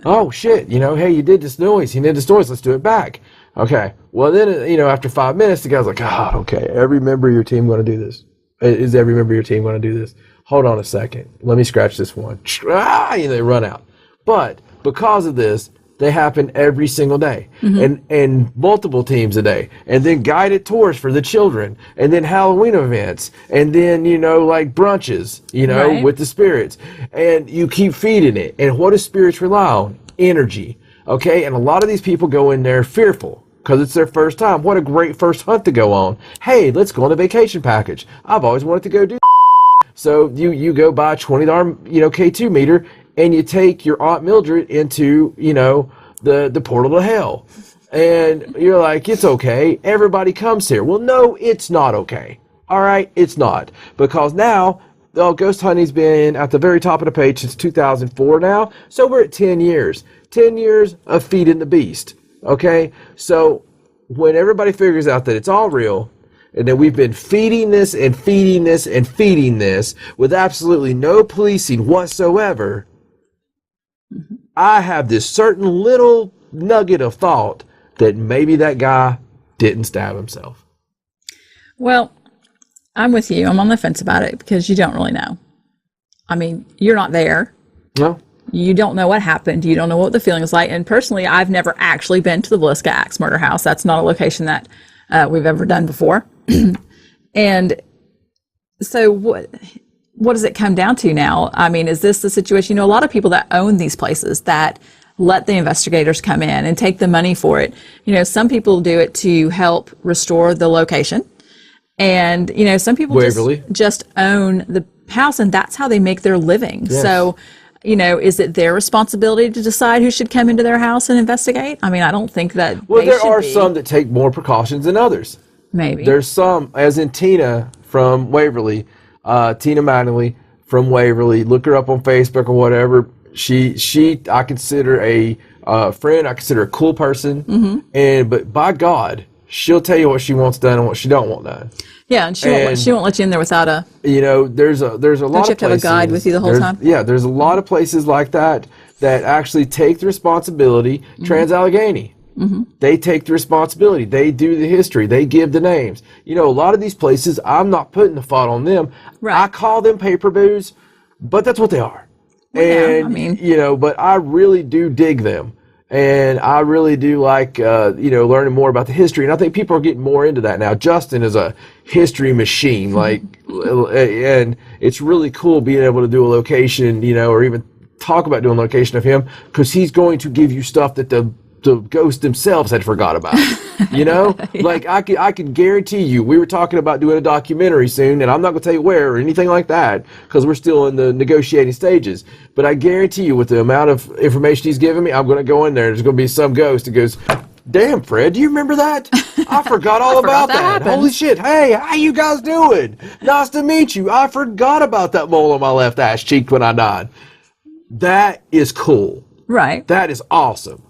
Oh shit, hey, you did this noise. Let's do it back. Okay. Well, then, after 5 minutes, the guy's like, okay, every member of your team going to do this? Is every member of your team going to do this? Hold on a second. Let me scratch this one. They run out. But because of this, they happen every single day, and multiple teams a day, and then guided tours for the children, and then Halloween events, and then like brunches, Right. with the spirits, and you keep feeding it. And what do spirits rely on? energy. Okay, and a lot of these people go in there fearful because it's their first time. What a great first hunt to go on. Hey, let's go on a vacation package. I've always wanted to go do. So you go buy a $20 K2 meter and you take your Aunt Mildred into the portal to hell, and you're like, it's okay. Everybody comes here. Well, no, it's not okay. All right, it's not, because now ghost hunting's been at the very top of the page since 2004 now. So we're at 10 years. 10 years of feeding the beast. Okay, so when everybody figures out that it's all real, and then we've been feeding this and feeding this and feeding this with absolutely no policing whatsoever, I have this certain little nugget of thought that maybe that guy didn't stab himself. Well, I'm with you. I'm on the fence about it because you don't really know. I mean, you're not there. No. You don't know what happened. You don't know what the feeling was like. And personally, I've never actually been to the Villisca Axe Murder House. That's not a location that we've ever done before. And so what does it come down to now? I mean, is this the situation? A lot of people that own these places that let the investigators come in and take the money for it. Some people do it to help restore the location. And, some people just own the house, and that's how they make their living. Yes. So, is it their responsibility to decide who should come into their house and investigate? I mean, I don't think that. Well, there are some that take more precautions than others. Maybe. There's some, as in Tina from Waverly, Tina Mattingly from Waverly. Look her up on Facebook or whatever. She I consider a friend. I consider a cool person. Mm-hmm. But by God, she'll tell you what she wants done and what she don't want done. Yeah, and she won't let you in there without a. There's a lot of places. Don't you have to have a guide with you the whole time? Yeah, there's a lot of places like that actually take the responsibility. Mm-hmm. Trans-Allegheny. Mm-hmm. They take the responsibility. They do the history. They give the names. A lot of these places, I'm not putting the fault on them. Right. I call them paper boos, but that's what they are. Well, and, but I really do dig them. And I really do like, learning more about the history. And I think people are getting more into that now. Justin is a history machine, and it's really cool being able to do a location, or even talk about doing a location of him, because he's going to give you stuff that the ghosts themselves had forgot about. Yeah. Like I can guarantee you, we were talking about doing a documentary soon, and I'm not going to tell you where or anything like that because we're still in the negotiating stages. But I guarantee you, with the amount of information he's giving me, I'm going to go in there and there's going to be some ghost that goes, "Damn, Fred, do you remember that? I forgot all about that. Holy shit. Hey, how you guys doing? Nice to meet you. I forgot about that mole on my left ass cheek when I died." That is cool. Right. That is awesome.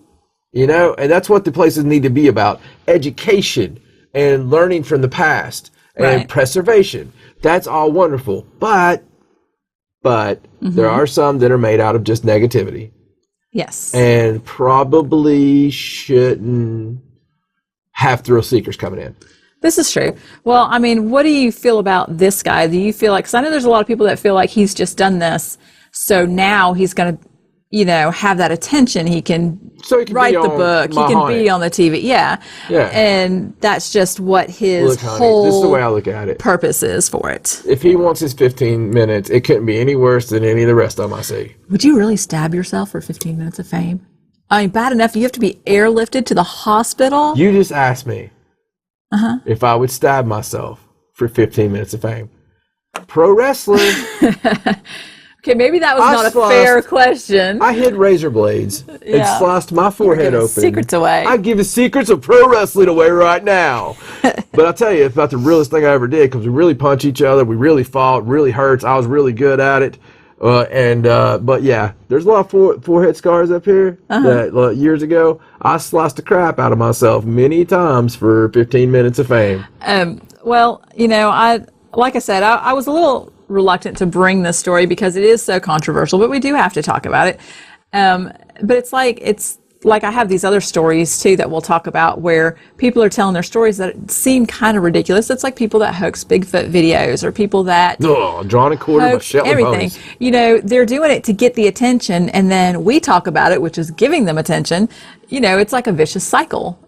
And that's what the places need to be about. Education and learning from the past and preservation. That's all wonderful. But there are some that are made out of just negativity. Yes. And probably shouldn't have thrill seekers coming in. This is true. Well, I mean, what do you feel about this guy? Do you feel like, because I know there's a lot of people that feel like he's just done this, so now he's going to, have that attention. He can write the book. He can be on the TV. Yeah. And that's just what his whole this is the way I look at it. Purpose is for it. If he wants his 15 minutes, it couldn't be any worse than any of the rest of them I see. Would you really stab yourself for 15 minutes of fame? I mean, bad enough you have to be airlifted to the hospital. You just asked me if I would stab myself for 15 minutes of fame. Pro wrestling. Okay, maybe that was not a fair question. I hid razor blades and sliced my forehead open. Secrets away. I give the secrets of pro wrestling away right now. But I'll tell you, it's about the realest thing I ever did, because we really punch each other. We really fought. It really hurts. I was really good at it. But yeah, there's a lot of forehead scars up here that years ago, I sliced the crap out of myself many times for 15 minutes of fame. Well, like I said, I was a little reluctant to bring this story because it is so controversial, but we do have to talk about it. But it's like I have these other stories too that we'll talk about where people are telling their stories that seem kind of ridiculous. It's like people that hoax Bigfoot videos or people that drawn and quartered by Shetland everything. ponies. They're doing it to get the attention, and then we talk about it, which is giving them attention. It's like a vicious cycle.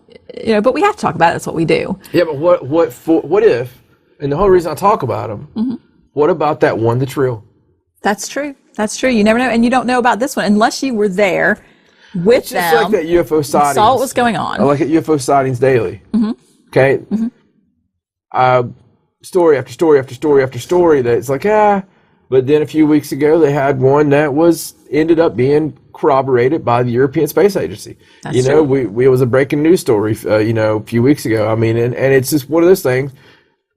But we have to talk about it. That's what we do. Yeah, but what if? And the whole reason I talk about them. What about that one that's real? That's true. You never know. And you don't know about this one unless you were there with It's just them, like that UFO sightings. saw what was going on. I look at UFO sightings daily. Okay? Story after story after story after story that it's like, but then a few weeks ago they had one that ended up being corroborated by the European Space Agency. That's you know, true. it was a breaking news story, a few weeks ago. I mean, and it's just one of those things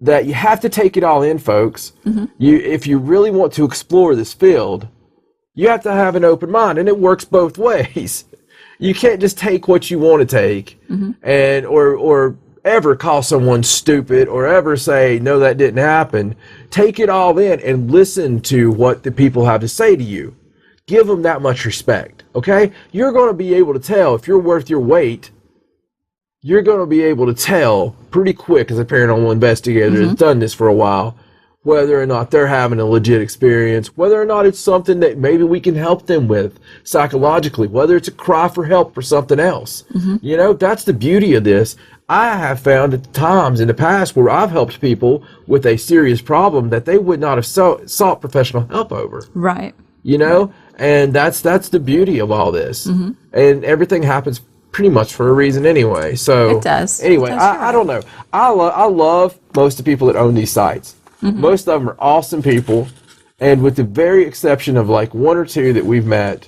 that you have to take it all in, folks. If you really want to explore this field, you have to have an open mind, and it works both ways. You can't just take what you want to take and or ever call someone stupid or ever say, no, that didn't happen. Take it all in and listen to what the people have to say to you. Give them that much respect, okay? You're going to be able to tell if you're worth your weight. You're going to be able to tell pretty quick as a paranormal investigator that's done this for a while, whether or not they're having a legit experience, whether or not it's something that maybe we can help them with psychologically, whether it's a cry for help or something else. You know, that's the beauty of this. I have found at times in the past where I've helped people with a serious problem that they would not have sought professional help over. Right. You know, and that's the beauty of all this. And everything happens pretty much for a reason anyway. So It does. Anyway, It does, I don't know. I love most of the people that own these sites. Most of them are awesome people, and with the very exception of like one or two that we've met,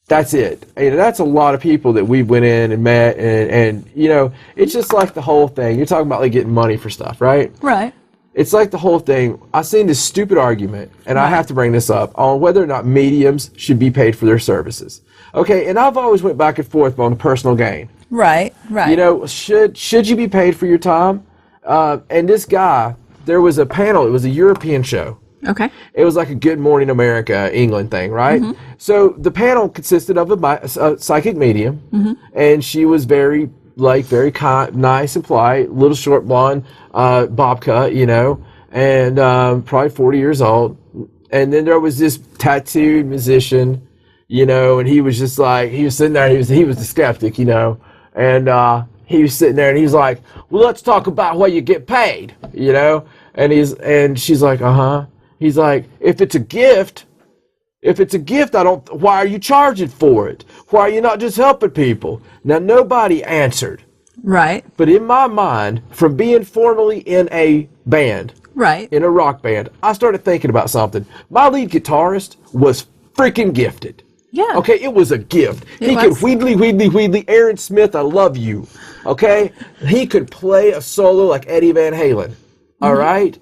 that's it. And that's a lot of people that we went in and met, and you know, it's just like the whole thing. You're talking about like getting money for stuff, right? Right. It's like the whole thing. I've seen this stupid argument, and I have to bring this up, on whether or not mediums should be paid for their services. Okay, and I've always went back and forth on the personal gain. Right. Right. You know, should you be paid for your time? And this guy, there was a panel. It was a European show. Okay. It was like a Good Morning America, England thing, right? So the panel consisted of a psychic medium, and she was very kind, nice and polite, little short blonde, bob cut, you know, and probably 40 years old. And then there was this tattooed musician, you know, and he was just like, he was sitting there, he was the skeptic, you know, and he was sitting there and he's like, well, let's talk about what you get paid, you know, and she's like, He's like, if it's a gift, why are you charging for it? Why are you not just helping people? Now, nobody answered. Right. But in my mind, from being formerly in a band, Right. in a rock band, I started thinking about something. My lead guitarist was freaking gifted. Yeah. Okay, it was a gift. It He was. could wheedly. Aaron Smith, I love you. Okay? He could play a solo like Eddie Van Halen. All right?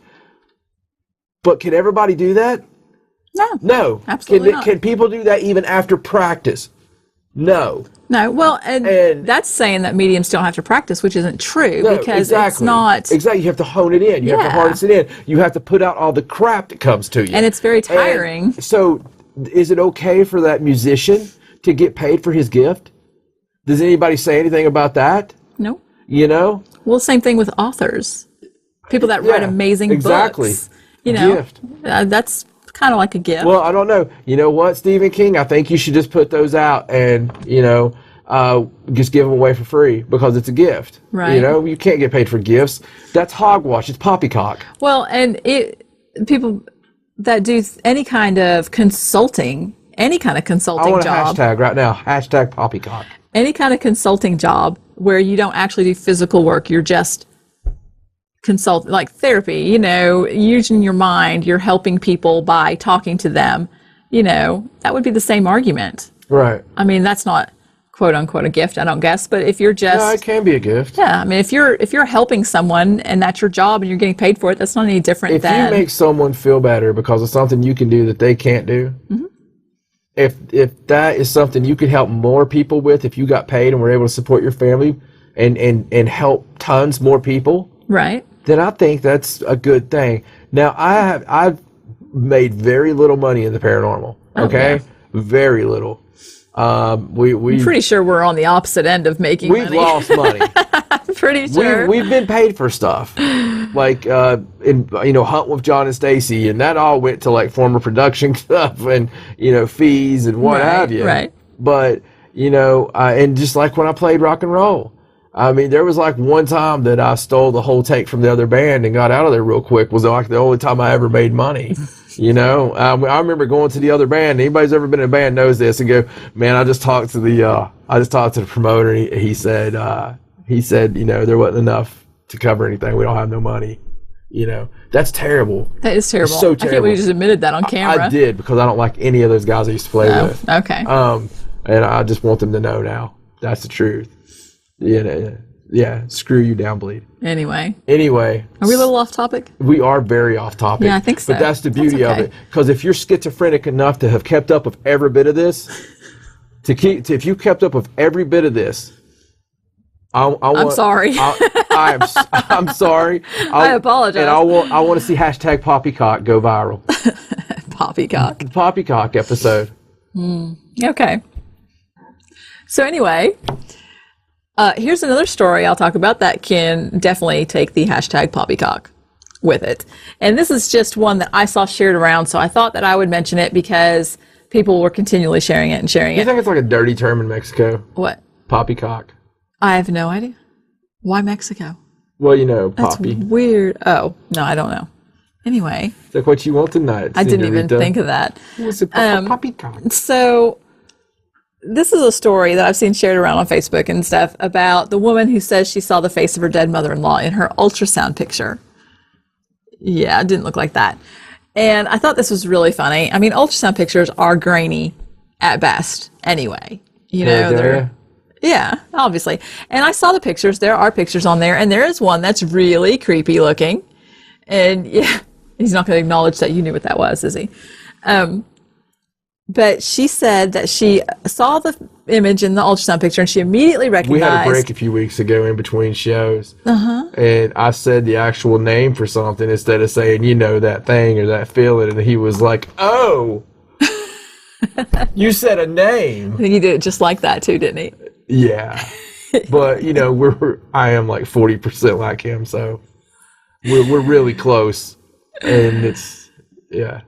But can everybody do that? No. Absolutely not. Can people do that even after practice? No. No. Well, and that's saying that mediums don't have to practice, which isn't true, No, because exactly. it's not. Exactly. You have to hone it in. You have to Yeah. harness it in. You have to put out all the crap that comes to you. And it's very tiring. And so, is it okay for that musician to get paid for his gift? Does anybody say anything about that? No. You know? Well, same thing with authors. People that write Yeah, amazing exactly. books. You know, Gift. That's kind of like a gift. Well, I don't know. You know what, Stephen King? I think you should just put those out and, you know, just give them away for free because it's a gift. Right. You know, you can't get paid for gifts. That's hogwash. It's poppycock. Well, and people that do any kind of consulting, I want a job, hashtag right now. Hashtag poppycock. any kind of consulting job where you don't actually do physical work, you're just consult, like therapy, you know, using your mind, you're helping people by talking to them, you know, that would be the same argument. Right. I mean, that's not quote unquote a gift, I don't guess, but if you're just, No, it can be a gift. yeah, I mean, if you're helping someone and that's your job and you're getting paid for it, that's not any different If than. you make someone feel better because of something you can do that they can't do, if that is something you could help more people with, if you got paid and were able to support your family and help tons more people, Right. then I think that's a good thing. Now, I've made very little money in the paranormal. Okay, yeah. Very little. I'm pretty sure we're on the opposite end of making We've money. lost money. I'm pretty sure. We've been paid for stuff, like in Hunt with John and Stacey, and that all went to like former production stuff and fees and what Right, have you. right. But and just like when I played rock and roll, I mean, there was like one time that I stole the whole take from the other band and got out of there real quick. Was like the only time I ever made money. You know, I remember going to the other band. Anybody's ever been in a band knows this, and go, man, I just talked to the promoter. And he said, you know, there wasn't enough to cover anything. We don't have no money. You know, that's terrible. That is terrible. It's so I can't terrible. believe you just admitted that on camera. I did, because I don't like any of those guys I used to play with. Okay. And I just want them to know now. That's the truth. Yeah. Screw you, Downbleed. Anyway. Are we a little off topic? We are very off topic. Yeah, I think so. But that's the beauty of okay. it. Because if you're schizophrenic enough to have kept up with every bit of this, if you kept up with every bit of this, I'm sorry. I'm sorry. I apologize. And I want to see hashtag Poppycock go viral. Poppycock. The Poppycock episode. Okay. So anyway, here's another story I'll talk about that can definitely take the hashtag Poppycock with it. And this is just one that I saw shared around, so I thought that I would mention it because people were continually sharing it and sharing You it. think it's like a dirty term in Mexico? What? Poppycock. I have no idea. Why Mexico? Well, you know, That's poppy. weird. Oh, no, I don't know. Anyway. It's like what you want tonight, I didn't even señorita. think of that. It's a poppycock. So this is a story that I've seen shared around on Facebook and stuff about the woman who says she saw the face of her dead mother-in-law in her ultrasound picture. Yeah, it didn't look like that. And I thought this was really funny. I mean, ultrasound pictures are grainy at best anyway. You know, they're... Yeah, obviously. And I saw the pictures. There are pictures on there, and there is one that's really creepy looking. And yeah, he's not going to acknowledge that you knew what that was, is he? But she said that she saw the image in the ultrasound picture, and she immediately recognized... We had a break a few weeks ago in between shows. And I said the actual name for something instead of saying, you know, that thing or that feeling. And he was like, oh, you said a name. I think he did it just like that too, didn't he? Yeah. But, you know, I am like 40% like him, so we're really close. And it's, yeah.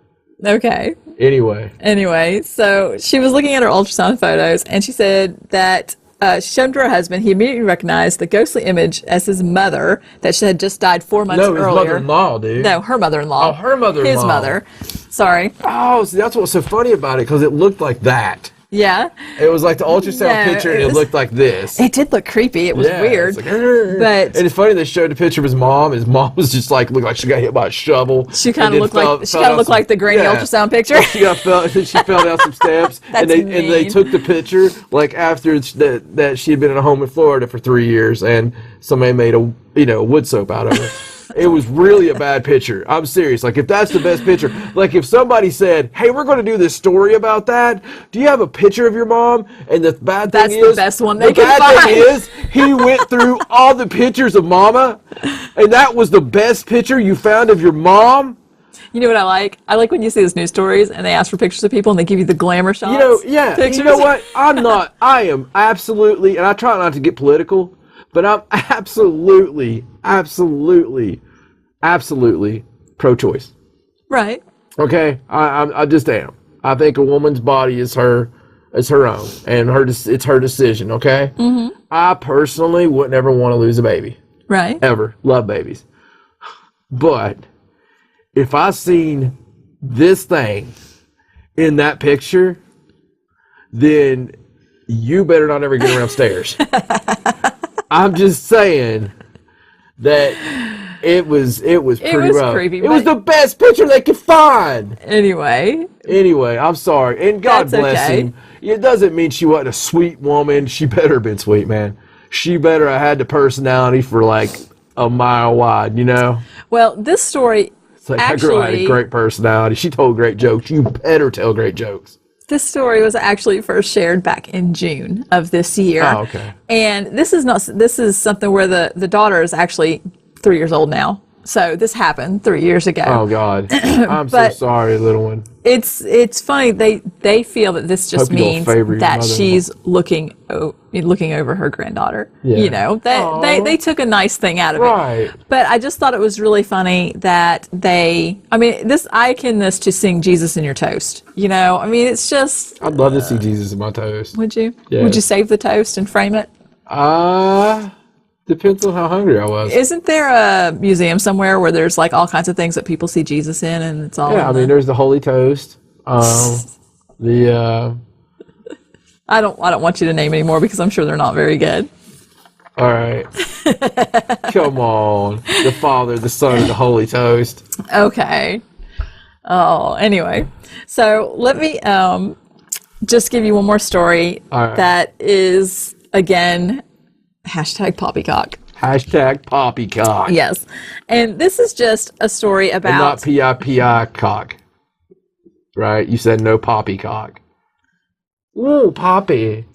Okay. Anyway, so she was looking at her ultrasound photos, and she said that she showed them to her husband. He immediately recognized the ghostly image as his mother that she had just died 4 months no, his earlier. mother-in-law, dude. No, her mother-in-law. Oh, her mother-in-law. His mother. Sorry. Oh, see, that's what's so funny about it, because it looked like that. Yeah. It was like the ultrasound picture, and it looked like this. It did look creepy. It was weird. It's like, but and it's funny they showed a picture of his mom. His mom was just like looked like she got hit by a shovel. She kind of looked like the grainy ultrasound picture. She fell down some steps, and they took the picture like after that she had been in a home in Florida for 3 years, and somebody made a wood soap out of it. It was really a bad picture. I'm serious. Like, if that's the best picture, like if somebody said, hey, we're going to do this story about that, do you have a picture of your mom? And the bad thing That's the best one they could bad find. thing is, he went through all the pictures of mama, and that was the best picture you found of your mom? You know what I like? I like when you see those news stories and they ask for pictures of people and they give you the glamour shots. You know, yeah. Pictures. You know what? I am absolutely, and I try not to get political, but I'm absolutely pro-choice. Right. Okay, I just am. I think a woman's body is her own, and it's her decision. Okay. Mm-hmm. I personally wouldn't ever want to lose a baby. Right. Ever. Love babies. But if I seen this thing in that picture, then you better not ever get around stairs. I'm just saying that it was pretty rough. Creepy, it was the best picture they could find. Anyway, I'm sorry. And God bless okay. him. It doesn't mean she wasn't a sweet woman. She better have been sweet, man. She better have had the personality for like a mile wide, you know? Well, this story It's like, that girl had a great personality. She told great jokes. You better tell great jokes. This story was actually first shared back in June of this year. Oh, okay. And this is something where the daughter is actually 3 years old now. So this happened 3 years ago. Oh God. I'm so sorry, little one. It's funny. They feel that this just means that she's looking over her granddaughter. Yeah. You know, they took a nice thing out of Right. it. But I just thought it was really funny that I akin this to seeing Jesus in your toast. You know, I mean, it's just. I'd love to see Jesus in my toast. Would you? Yeah. Would you save the toast and frame it? Depends on how hungry I was. Isn't there a museum somewhere where there's like all kinds of things that people see Jesus in, and it's all? Yeah, I mean, there's the Holy Toast. The I don't want you to name any more because I'm sure they're not very good. all right, come on, the Father, the Son, and the Holy Toast. Okay. Oh, anyway, so let me just give you one more story right. that is again hashtag Poppycock. Hashtag Poppycock. Yes, and this is just a story about And not P-I-P-I cock. Right? You said no Poppycock. Ooh, Poppy.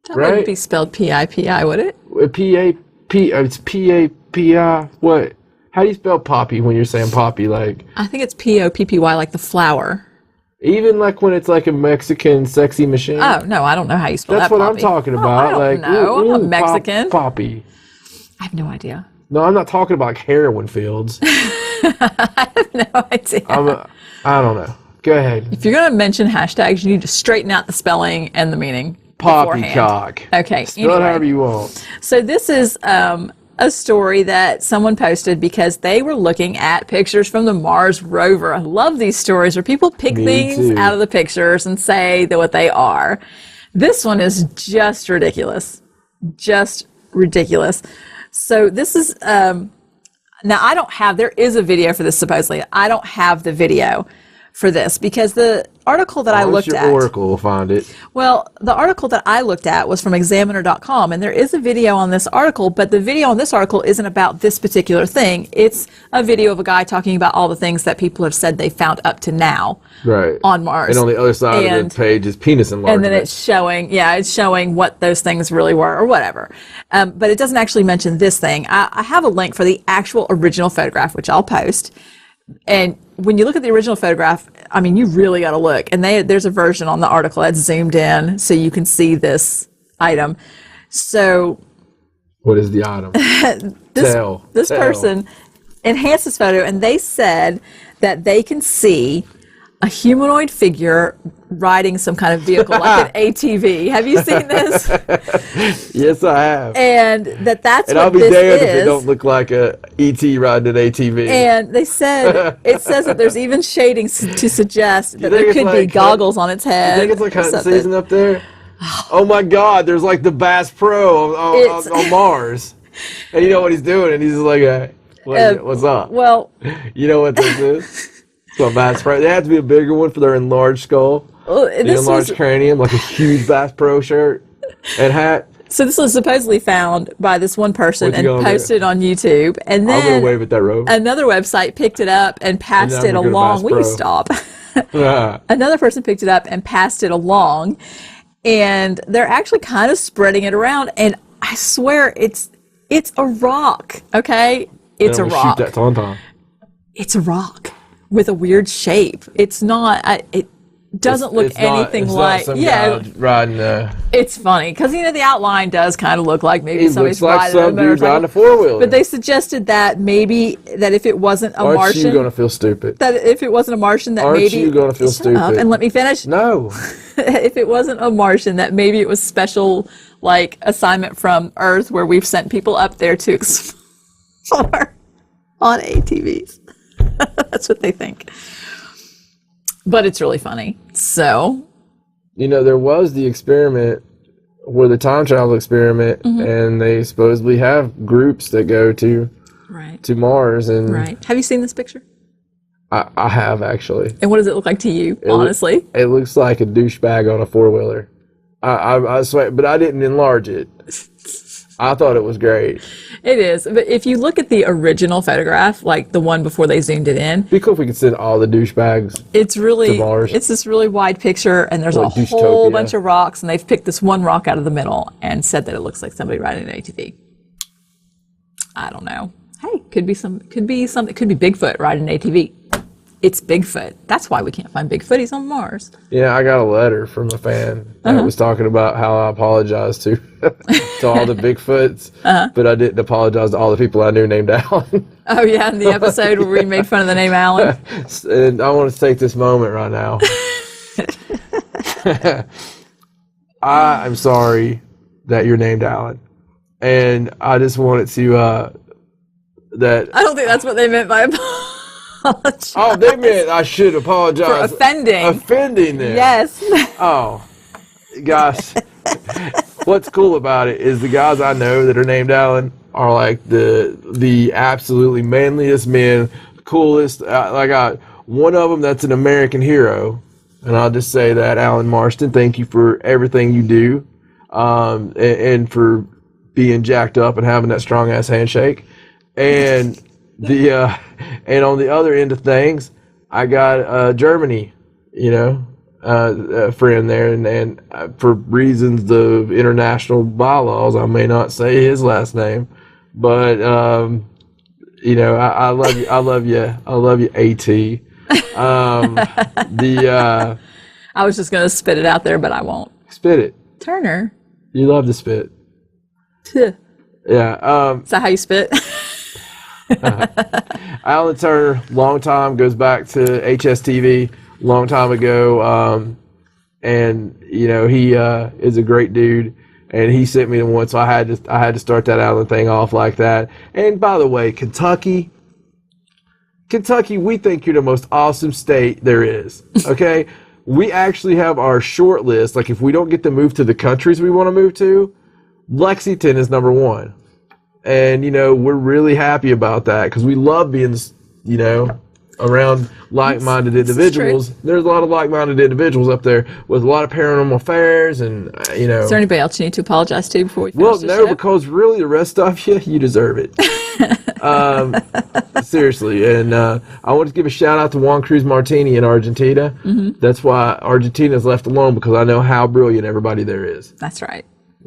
That right? wouldn't be spelled P-I-P-I, would it? P-A-P, it's P-A-P-I, what? How do you spell Poppy when you're saying Poppy? Like, I think it's P-O-P-P-Y, like the flower. even like when it's like a Mexican sexy machine? Oh, no, I don't know how you spell That's that, what Poppy. I'm talking Oh, about. I don't like, know. I'm not ooh, Mexican. Poppy. I have no idea. No, I'm not talking about heroin fields. I have no idea. I don't know. Go ahead. If you're going to mention hashtags, you need to straighten out the spelling and the meaning beforehand. Poppycock. Okay, Spell it anyway. however you want. So this is a story that someone posted because they were looking at pictures from the Mars rover. I love these stories where people pick Me things too. out of the pictures and say that what they are. This one is just ridiculous. Just ridiculous. So this is, now there is a video for this supposedly. I don't have the video for this because the article that I looked at. Oracle will find it. Well, the article that I looked at was from examiner.com, and there is a video on this article, but the video on this article isn't about this particular thing. It's a video of a guy talking about all the things that people have said they found up to now Right. on Mars. And on the other side of the page is penis enlargement. And then it's showing what those things really were or whatever. But it doesn't actually mention this thing. I have a link for the actual original photograph, which I'll post. And when you look at the original photograph, I mean, you really got to look. And there's a version on the article that's zoomed in so you can see this item. So what is the item? this person enhanced this photo, and they said that they can see a humanoid figure riding some kind of vehicle, like an ATV. Have you seen this? Yes, I have. And that's And what I'll be this damned is. if it don't look like a ET riding an ATV. And they said, it says that there's even shadings to suggest that there think could it's be like goggles on its head. You think it's like or hunting something. season up there? Oh my God, there's like the Bass Pro on Mars. And you know what he's doing? And he's just like, what's up? Well, You know what this is? It's a Bass Pro. They have to be a bigger one for their enlarged skull. The enlarged cranium, like a huge Bass Pro shirt and hat. So this was supposedly found by this one person What you and gonna do? posted on YouTube. And I'm then gonna wave at that rope. another website picked it up and passed now it we're gonna along. Bass Will you Pro. stop? Ah. Another person picked it up and passed it along. And they're actually kind of spreading it around. And I swear it's a rock, okay? It's a And I'm gonna rock. Shoot that tauntaun. It's a rock with a weird shape. It's not, it doesn't look anything like, some guy riding it's funny because, the outline does kind of look like maybe it somebody's looks like riding a some dude motorcycle. riding a four-wheeler. But they suggested that maybe that if it wasn't a Aren't Martian, you gonna feel stupid? that if it wasn't a Martian, that Aren't maybe you gonna feel Shut up stupid? and let me finish. No. If it wasn't a Martian, that maybe it was special, like assignment from Earth, where we've sent people up there to explore on ATVs. That's what they think. But it's really funny. So, There was the experiment where the time travel experiment, and they supposedly have groups that go to Mars. And right. Have you seen this picture? I have actually. And what does it look like to you, honestly? It looks like a douchebag on a four-wheeler. I swear, but I didn't enlarge it. I thought it was great. It is. But if you look at the original photograph, like the one before they zoomed it in, It'd be cool if we could send all the douchebags. it's really, To Mars. it's this really wide picture, and there's Like a whole Douchotopia. bunch of rocks, and they've picked this one rock out of the middle and said that it looks like somebody riding an ATV. I don't know. Hey, could be Bigfoot riding an ATV. It's Bigfoot. That's why we can't find Bigfooties on Mars. Yeah, I got a letter from a fan that was talking about how I apologized to all the Bigfoots, but I didn't apologize to all the people I knew named Alan. Oh yeah, in the episode where we made fun of the name Alan. And I want to take this moment right now. I'm sorry that you're named Alan. and I just wanted to that. I don't think that's what they meant by apologize. Oh, they meant I should apologize For offending. Offending them. Yes. Oh, gosh. What's cool about it is the guys I know that are named Alan are like the absolutely manliest men, coolest. I got one of them that's an American hero, and I'll just say that, Alan Marston, thank you for everything you do, and for being jacked up and having that strong ass handshake. And and on the other end of things, I got Germany, a friend there, and for reasons of international bylaws, I may not say his last name, but I love you. I love you, AT. I was just going to spit it out there, but I won't. Spit it. Turner. You love to spit. Tuh. Yeah. Is that how you spit? Alan Turner, long time, goes back to HSTV, long time ago, and he is a great dude, and he sent me the one, so I had to start that Alan thing off like that. And by the way, Kentucky, we think you're the most awesome state there is. Okay, we actually have our short list. Like, if we don't get to move to the countries we want to move to, Lexington is number one. And, we're really happy about that because we love being, around like-minded individuals. There's a lot of like-minded individuals up there with a lot of paranormal affairs and, Is there anybody else you need to apologize to before we finish Well, the no, show? because really the rest of you deserve it. Seriously. And I want to give a shout-out to Juan Cruz Martini in Argentina. Mm-hmm. That's why Argentina's left alone, because I know how brilliant everybody there is. That's right.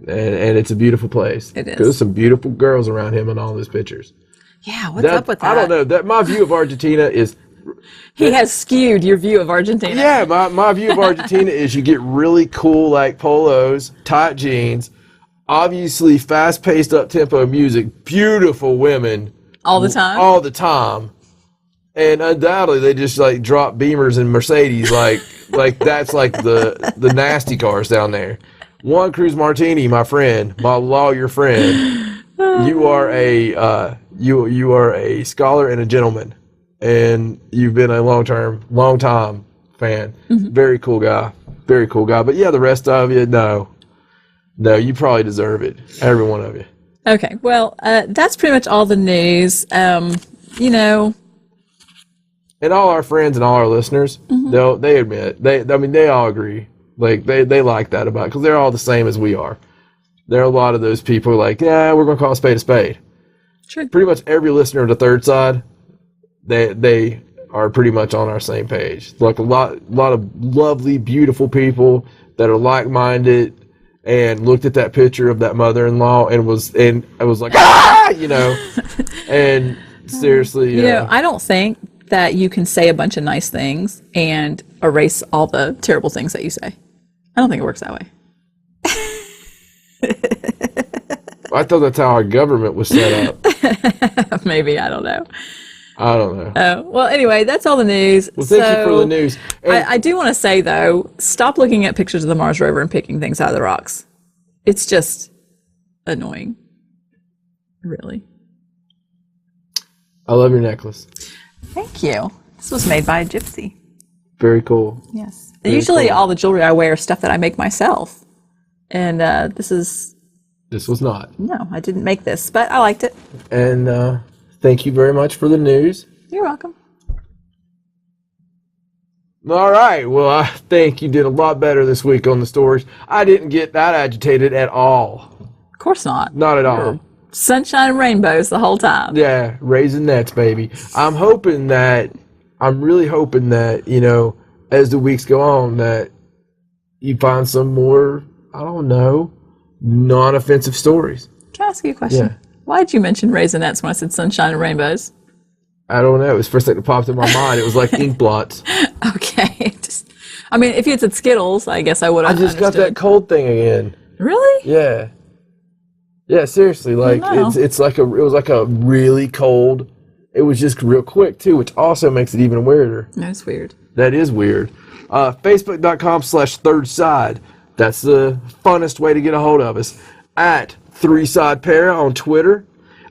And it's a beautiful place. It is. There's some beautiful girls around him in all those pictures. Yeah, what's up with that? I don't know. That my view of Argentina is... He has skewed your view of Argentina. Yeah, my view of Argentina is you get really cool, like, polos, tight jeans, obviously fast-paced, up-tempo music, beautiful women. All the time? All the time. And undoubtedly, they just, like, drop Beamers and Mercedes, like that's, like, the nasty cars down there. Juan Cruz Martini, my friend, my lawyer friend, you are a scholar and a gentleman, and you've been a long time fan. Mm-hmm. Very cool guy. But yeah, the rest of you, no, you probably deserve it, every one of you. Okay, well, that's pretty much all the news. And all our friends and all our listeners, mm-hmm. they admit, they all agree. Like, they like that about it, because they're all the same as we are. There are a lot of those people who are like, yeah, we're going to call a spade a spade. True. Pretty much every listener of the Third Side, they are pretty much on our same page. Like, a lot of lovely, beautiful people that are like-minded and looked at that picture of that mother-in-law and I was like, ah, and seriously. I don't think that you can say a bunch of nice things and erase all the terrible things that you say. I don't think it works that way. I thought that's how our government was set up. Maybe, I don't know. Well, anyway, that's all the news. Well, thank you for the news. I do want to say, though, stop looking at pictures of the Mars rover and picking things out of the rocks. It's just annoying. Really. I love your necklace. Thank you. This was made by a gypsy. Very cool. Yes. Usually all the jewelry I wear is stuff that I make myself. And this was not. No, I didn't make this, but I liked it. And thank you very much for the news. You're welcome. All right. Well, I think you did a lot better this week on the stories. I didn't get that agitated at all. Of course not. Not at all. Sunshine and rainbows the whole time. Yeah, raising nets, baby. I'm really hoping that, as the weeks go on, that you find some more, I don't know, non-offensive stories. Can I ask you a question? Yeah. Why did you mention raisinets when I said sunshine and rainbows? I don't know. It was the first thing that popped in my mind. It was like ink blots. Okay. If you had said Skittles, I guess I would have got that cold thing again. Really? Yeah. Yeah, seriously. Like, it was like a really cold. It was just real quick, too, which also makes it even weirder. That's weird. That is weird. Facebook.com/thirdside. That's the funnest way to get a hold of us. At Three Side Para on Twitter.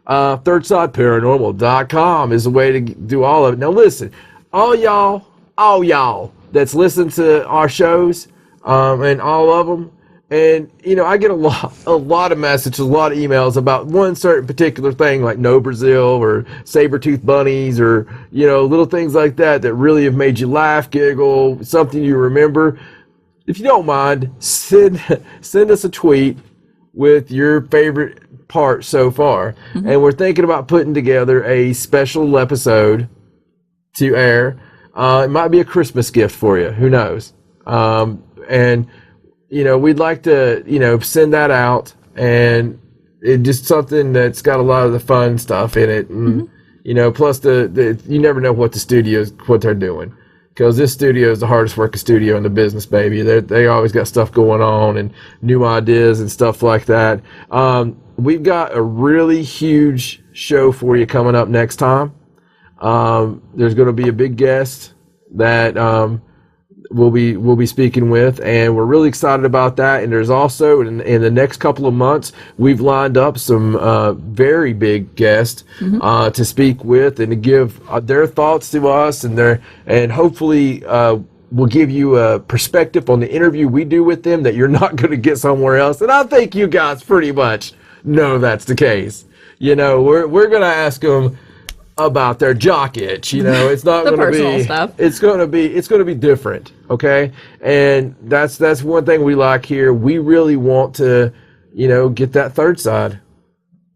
ThirdSideParanormal.com is the way to do all of it. Now listen, all y'all that's listened to our shows, and all of them, and I get a lot of messages, a lot of emails about one certain particular thing, like No Brazil or saber-toothed bunnies, or little things like that really have made you laugh, giggle, something you remember. If you don't mind, send us a tweet with your favorite part so far. And we're thinking about putting together a special episode to air. It might be a Christmas gift for you. Who knows? And we'd like to, send that out, and it just something that's got a lot of the fun stuff in it. And, plus you never know what they're doing. Because this studio is the hardest working studio in the business, baby. They always got stuff going on and new ideas and stuff like that. We've got a really huge show for you coming up next time. There's going to be a big guest that we'll be speaking with, and we're really excited about that. And there's also in the next couple of months, we've lined up some very big guests to speak with and to give their thoughts to us, and hopefully we'll give you a perspective on the interview we do with them that you're not going to get somewhere else. And I think you guys pretty much know that's the case. We're going to ask them about their jock itch. It's not going to be stuff. It's going to be different, okay? And that's one thing we like here. We really want to, get that third side,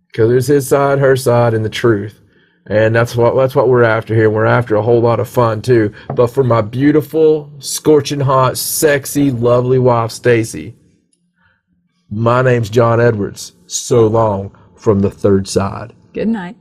because there's his side, her side, and the truth. And that's what we're after here. We're after a whole lot of fun too. But for my beautiful, scorching hot, sexy, lovely wife Stacy, my name's John Edwards. So long from the third side. Good night.